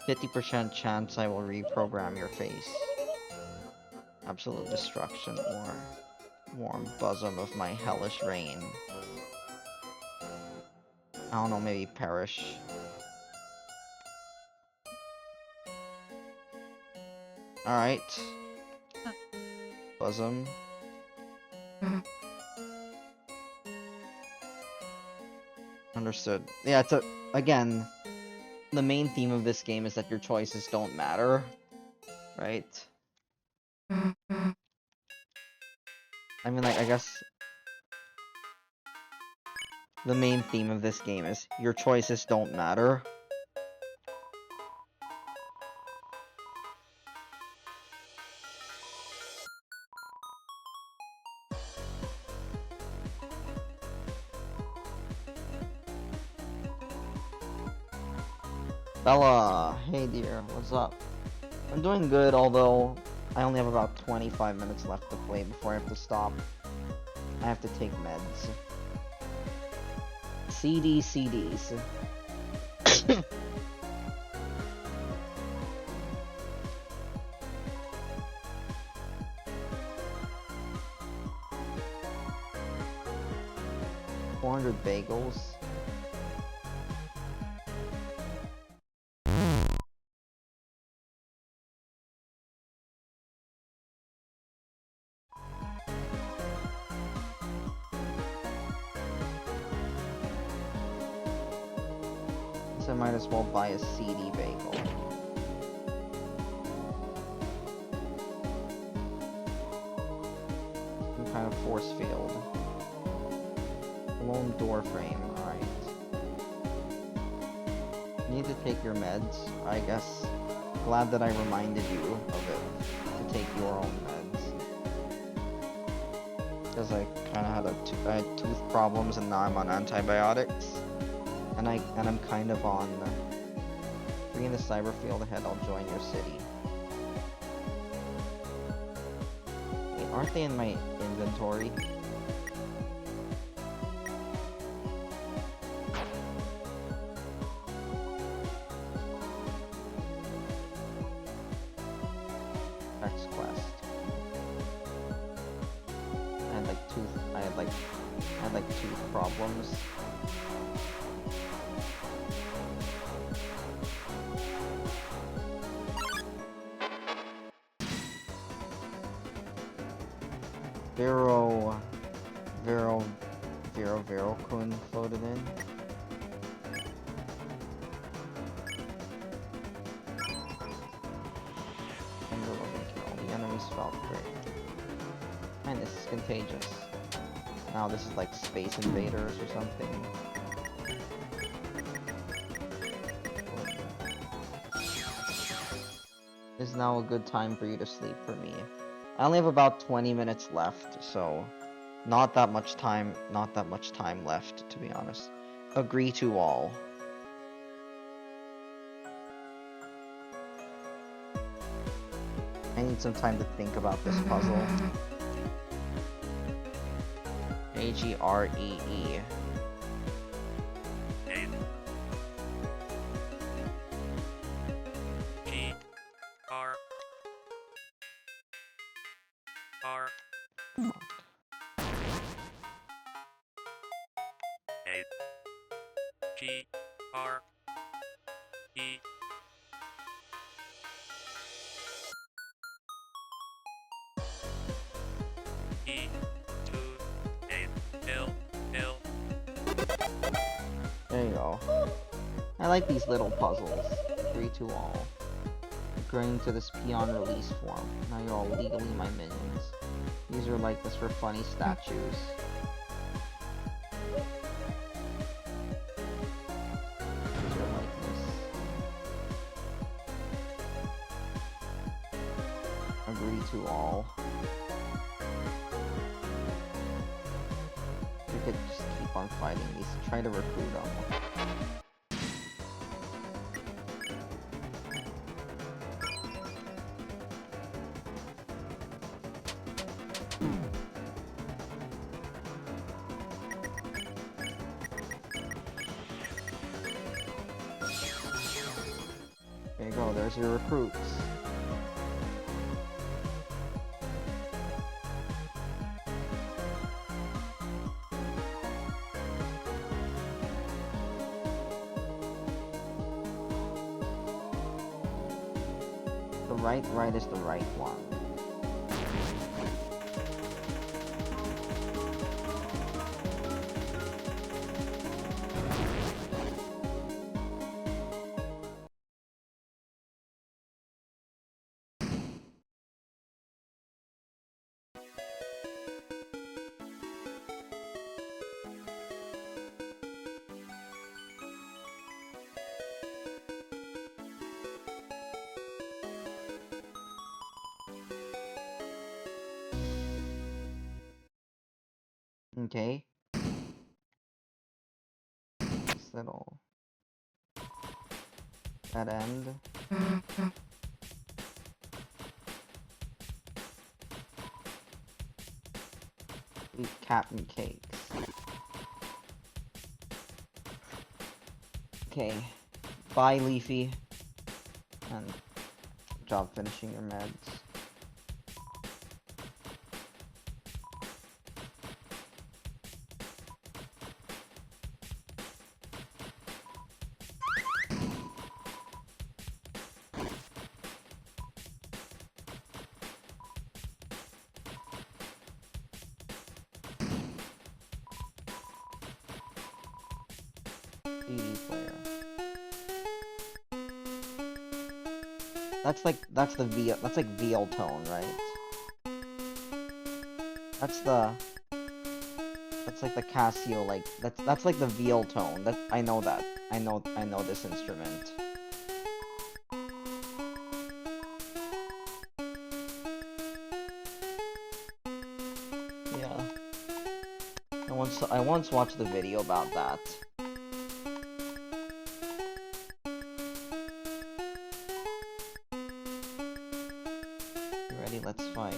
50% chance I will reprogram your face. Absolute destruction or warm bosom of my hellish reign. I don't know, maybe perish. Alright. Bosom. Understood. Yeah, it's again, the main theme of this game is that your choices don't matter. Right? I mean, like, I guess the main theme of this game is your choices don't matter. Bella, hey dear, what's up? I'm doing good, although I only have about 25 minutes left to play before I have to stop. I have to take meds. CDs. 400 bagels. So I might as well buy a CD bagel. Some kind of force field. Lone door frame, alright. You need to take your meds, I guess. Glad that I reminded you of it, to take your own meds. Because I kind of had I had tooth problems and now I'm on antibiotics. And I'm kind of on... Free in the cyber field ahead, I'll join your city. Wait, aren't they in my inventory? Next quest. I had like tooth problems. Kun floated in. All the enemies felt great. Man, this is contagious. Now this is like Space Invaders or something. Is now a good time for you to sleep for me. I only have about 20 minutes left, so not that much time left, to be honest. Agree to all. I need some time to think about this puzzle. A-G-R-E-E. There you go. I like these little puzzles. Agree to all. Agreeing to this peon release form. Now you're all legally my minions. Use your likeness for funny statues. Use your likeness. Agree to all. We could just keep on fighting these. Try to recruit them. There you go, there's your recruits. The right is the right one. Okay. This little... that end. Eat Captain Cakes. Okay. Bye, Leafy. And good job finishing your meds. CD player. That's the VL, that's like VL tone, right? That's like the Casio, like that's like the VL tone. That I know that. I know this instrument. Yeah. I once watched the video about that. You ready? Let's fight.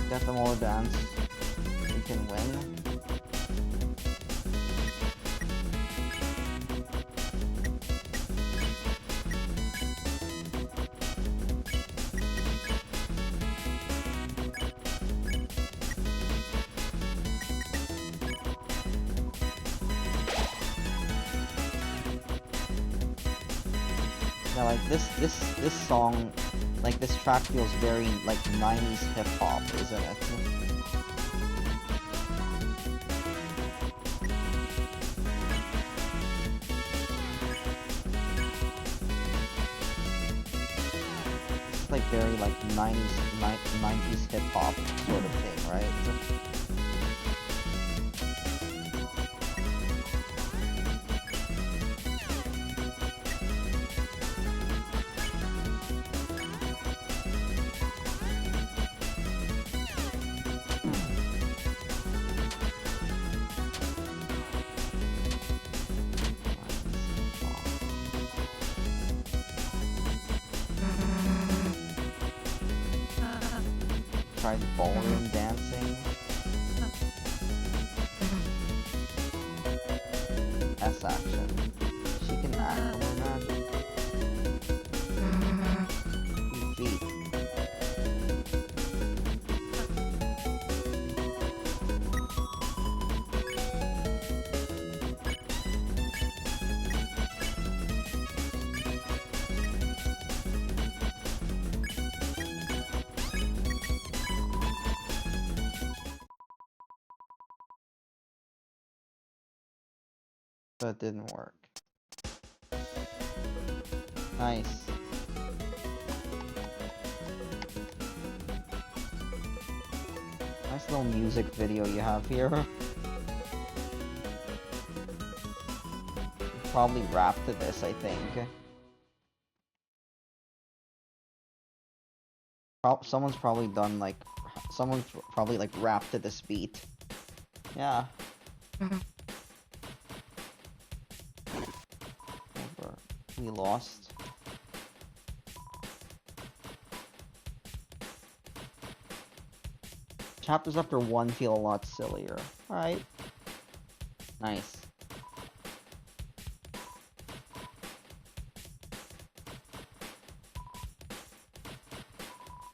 Get them all dance. We can win. Yeah, like this song, like this track feels very like 90s hip hop, isn't it? It's like very like 90s hip hop sort of thing, right? Tried ballroom dancing. S action. She can act or magic. Feet. That didn't work. Nice. Nice little music video you have here. You probably rap to this, I think. Someone's probably done like... Someone's probably like rapped to this beat. Yeah. We lost. Chapters after 1 feel a lot sillier. Alright. Nice.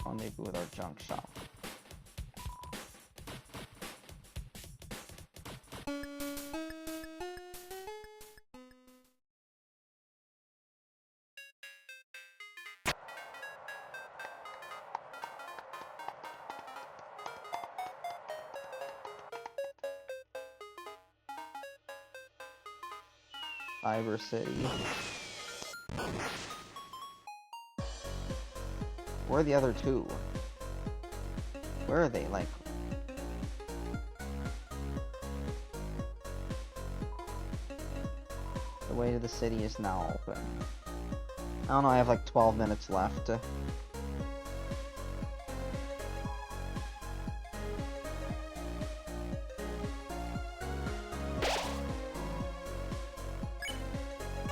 Rendezvous with our junk shop. Cyber City. Where are the other two? Where are they? Like... The way to the city is now open. I don't know, I have like 12 minutes left.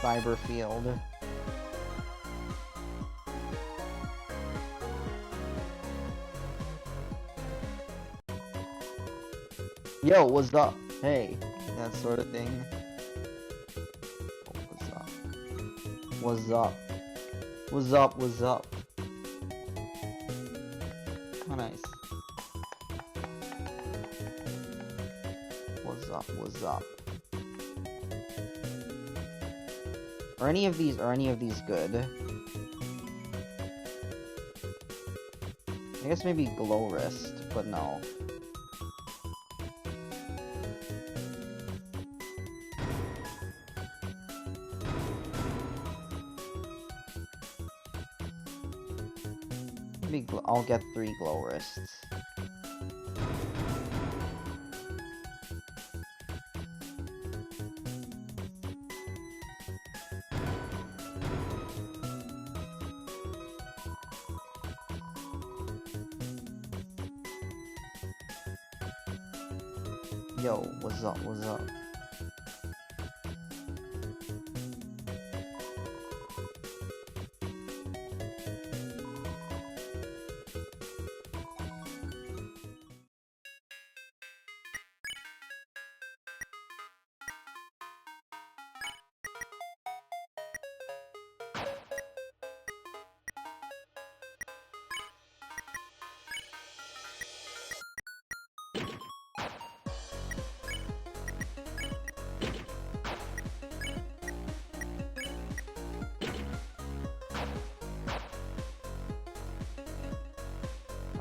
Cyberfield. Yo, what's up? Hey, that sort of thing. Oh, what's up? What's up? What's up? What's up? Oh, nice. What's up? What's up? Are any of these good? I guess maybe Glow Wrist, but no. Maybe I'll get 3 Glow Wrists. Yo, what's up? What's up?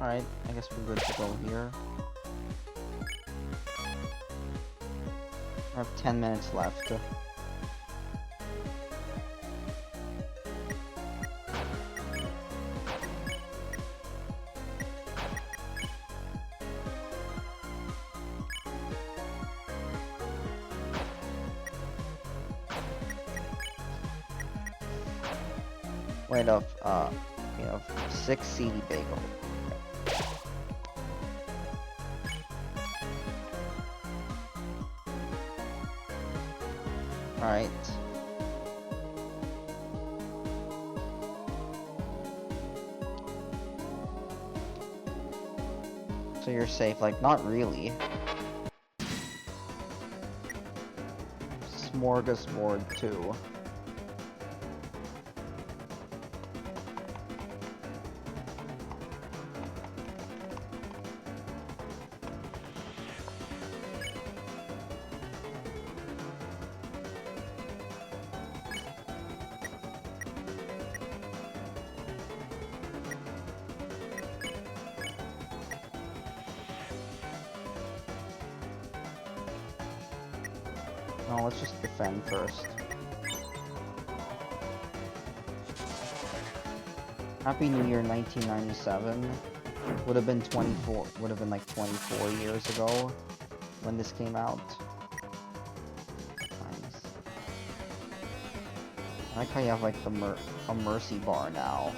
Alright, I guess we're good to go here. I have 10 minutes left. Wait, we have 6 seedy bagel. Alright. So you're safe, like, not really. Smorgasbord 2. No, let's just defend first. Happy New Year 1997. Would have been like 24 years ago when this came out. Nice. I like how you have like a mercy bar now.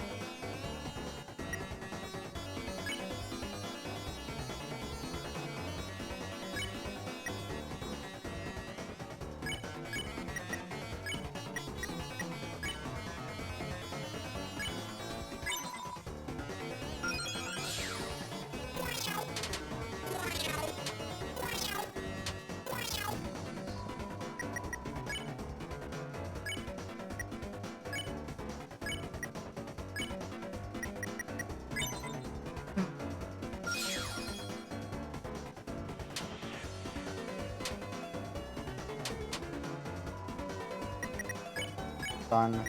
Done.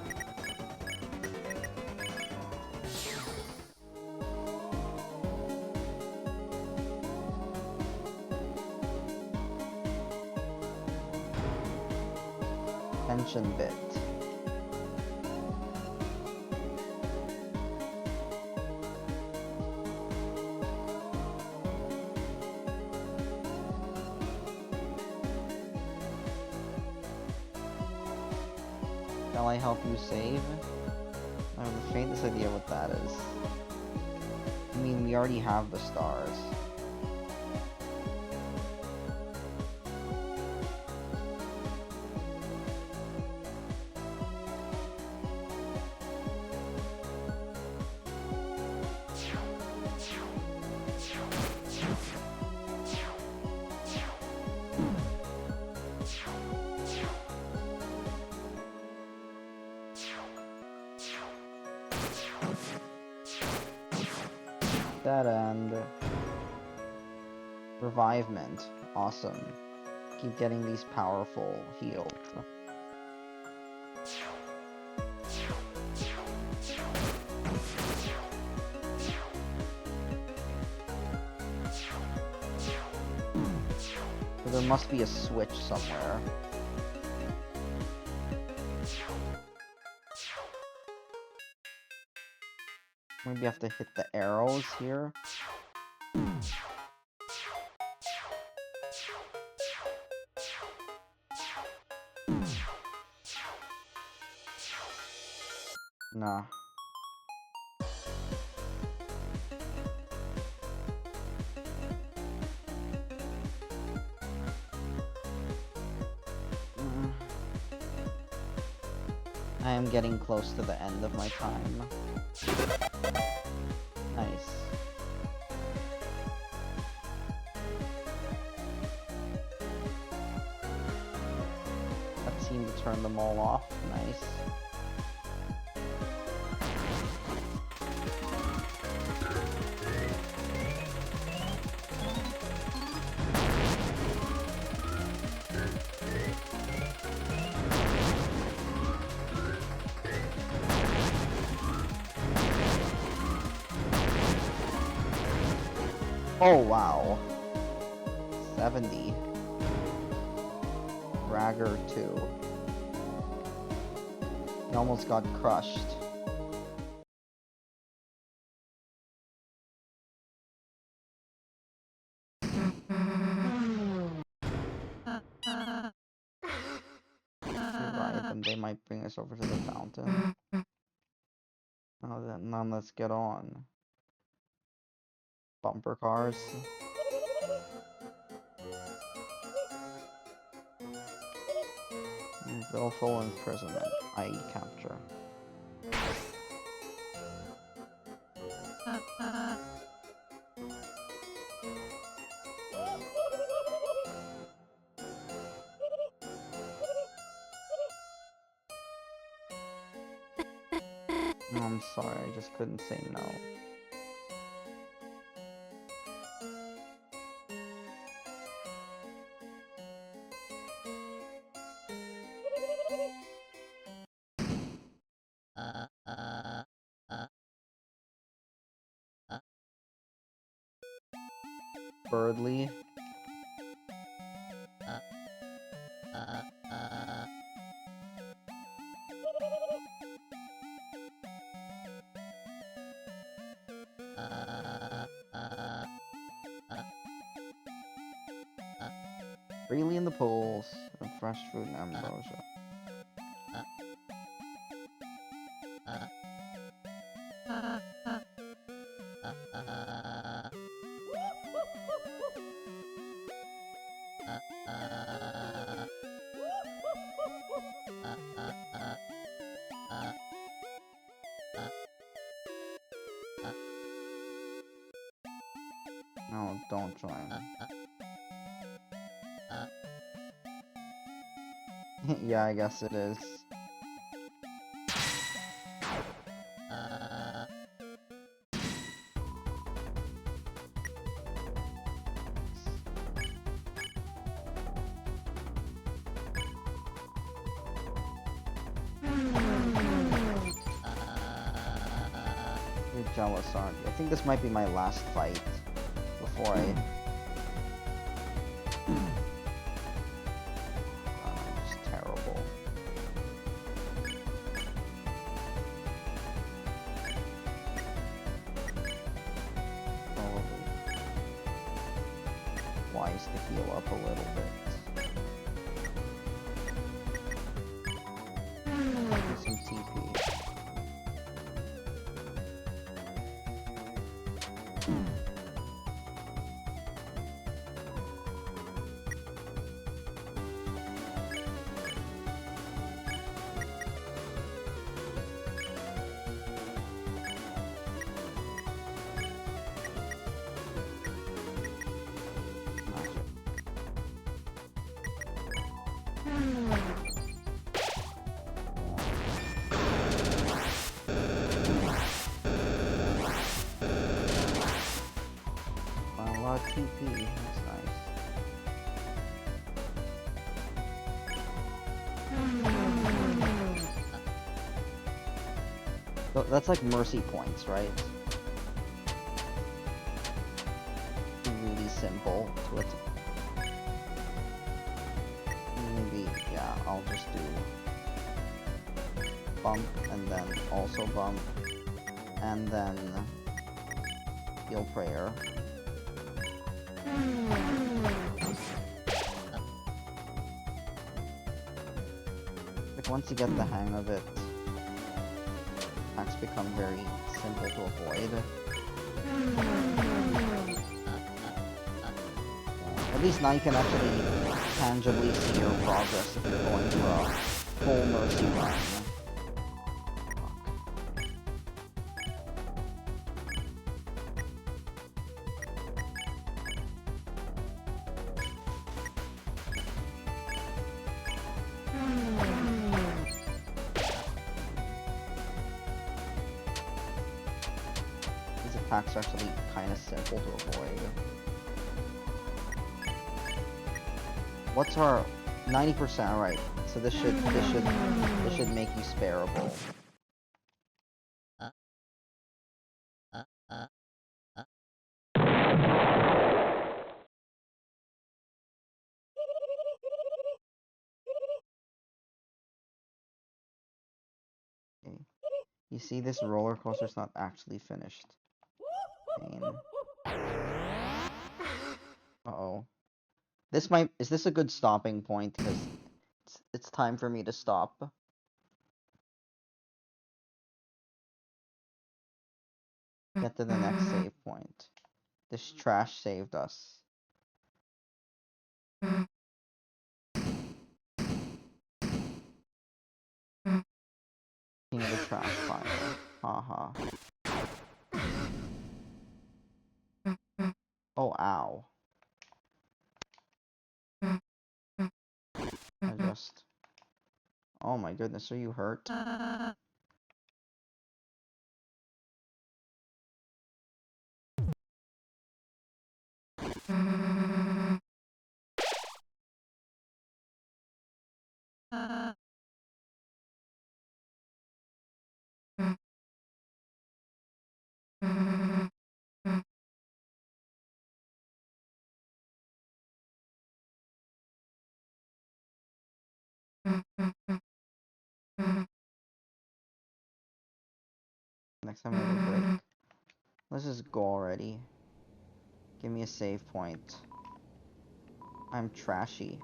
Tension bit. Shall I help you save? I have the faintest idea what that is. I mean, we already have the stars. Dead end. Revivement. Awesome. Keep getting these powerful healed. So there must be a switch somewhere. Maybe you have to hit the arrows here. Nah. I am getting close to the end of my time. Nice. That seemed to turn them all off. Nice. Oh, wow. 70. Ragger 2. He almost got crushed. Revive them, they might bring us over to the fountain. Oh, then let's get on. Bumper cars. Willful imprisonment, i.e. capture. No, I'm sorry, I just couldn't say no. Birdly. Freely in the pools of fresh fruit and ambrosia. No, don't join. Yeah, I guess it is. You're jealous, aren't you? I think this might be my last fight before I'm just terrible. Probably wise to heal up a little bit. Do some TP. A lot of TP, that's nice. So that's like mercy points, right? Really simple to it. Maybe, yeah, I'll just do bump and then also bump and then heal prayer. Like once you get the hang of it, attacks become very simple to avoid. At least now you can actually tangibly see your progress if you're going for a full mercy run. These attacks are actually kind of simple to avoid. What's our 90%? Alright, so this should make you spareable. Okay. You see, this roller coaster's not actually finished. Pain. Uh-oh. Is this a good stopping point? Because it's time for me to stop. get to the next save point. This trash saved us. King of the trash pile. Haha. Oh, ow. I just... Oh my goodness, are you hurt? Next time we have a break. Let's just go already. Give me a save point. I'm trashy.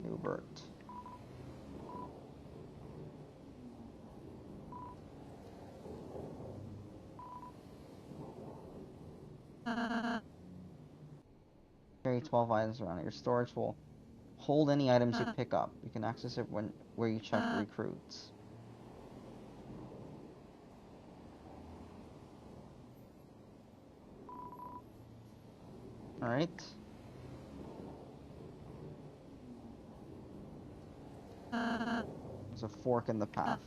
Hubert. Carry 12 items around. Your storage will hold any items you pick up. You can access it where you check recruits. Alright. There's a fork in the path.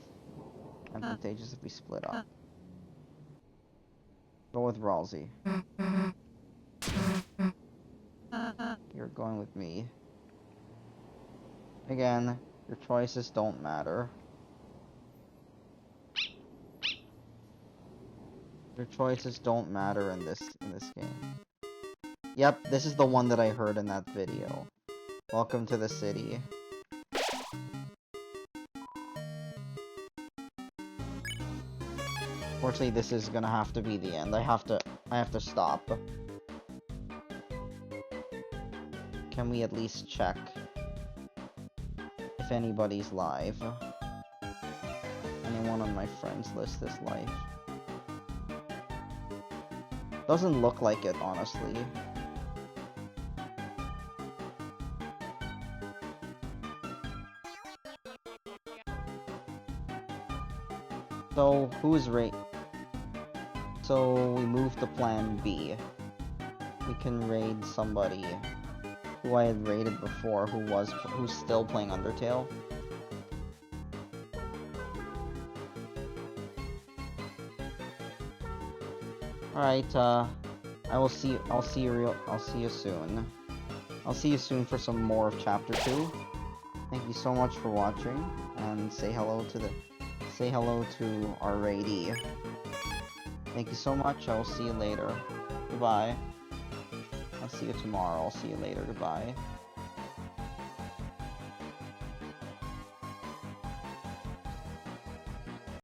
Advantageous if we split up. Go with Ralsei. You're going with me. Again, your choices don't matter. Your choices don't matter in this game. Yep, this is the one that I heard in that video. Welcome to the city. Fortunately, this is gonna have to be the end. I have to stop. Can we at least check if anybody's live? Anyone on my friends list is live? Doesn't look like it, honestly. So, who's So, we move to plan B. We can raid somebody who I had raided before, who's still playing Undertale. Alright, I'll see you soon. I'll see you soon for some more of Chapter 2. Thank you so much for watching, and say hello to our raidee. Thank you so much, I will see you later. Goodbye. I'll see you tomorrow, I'll see you later, goodbye.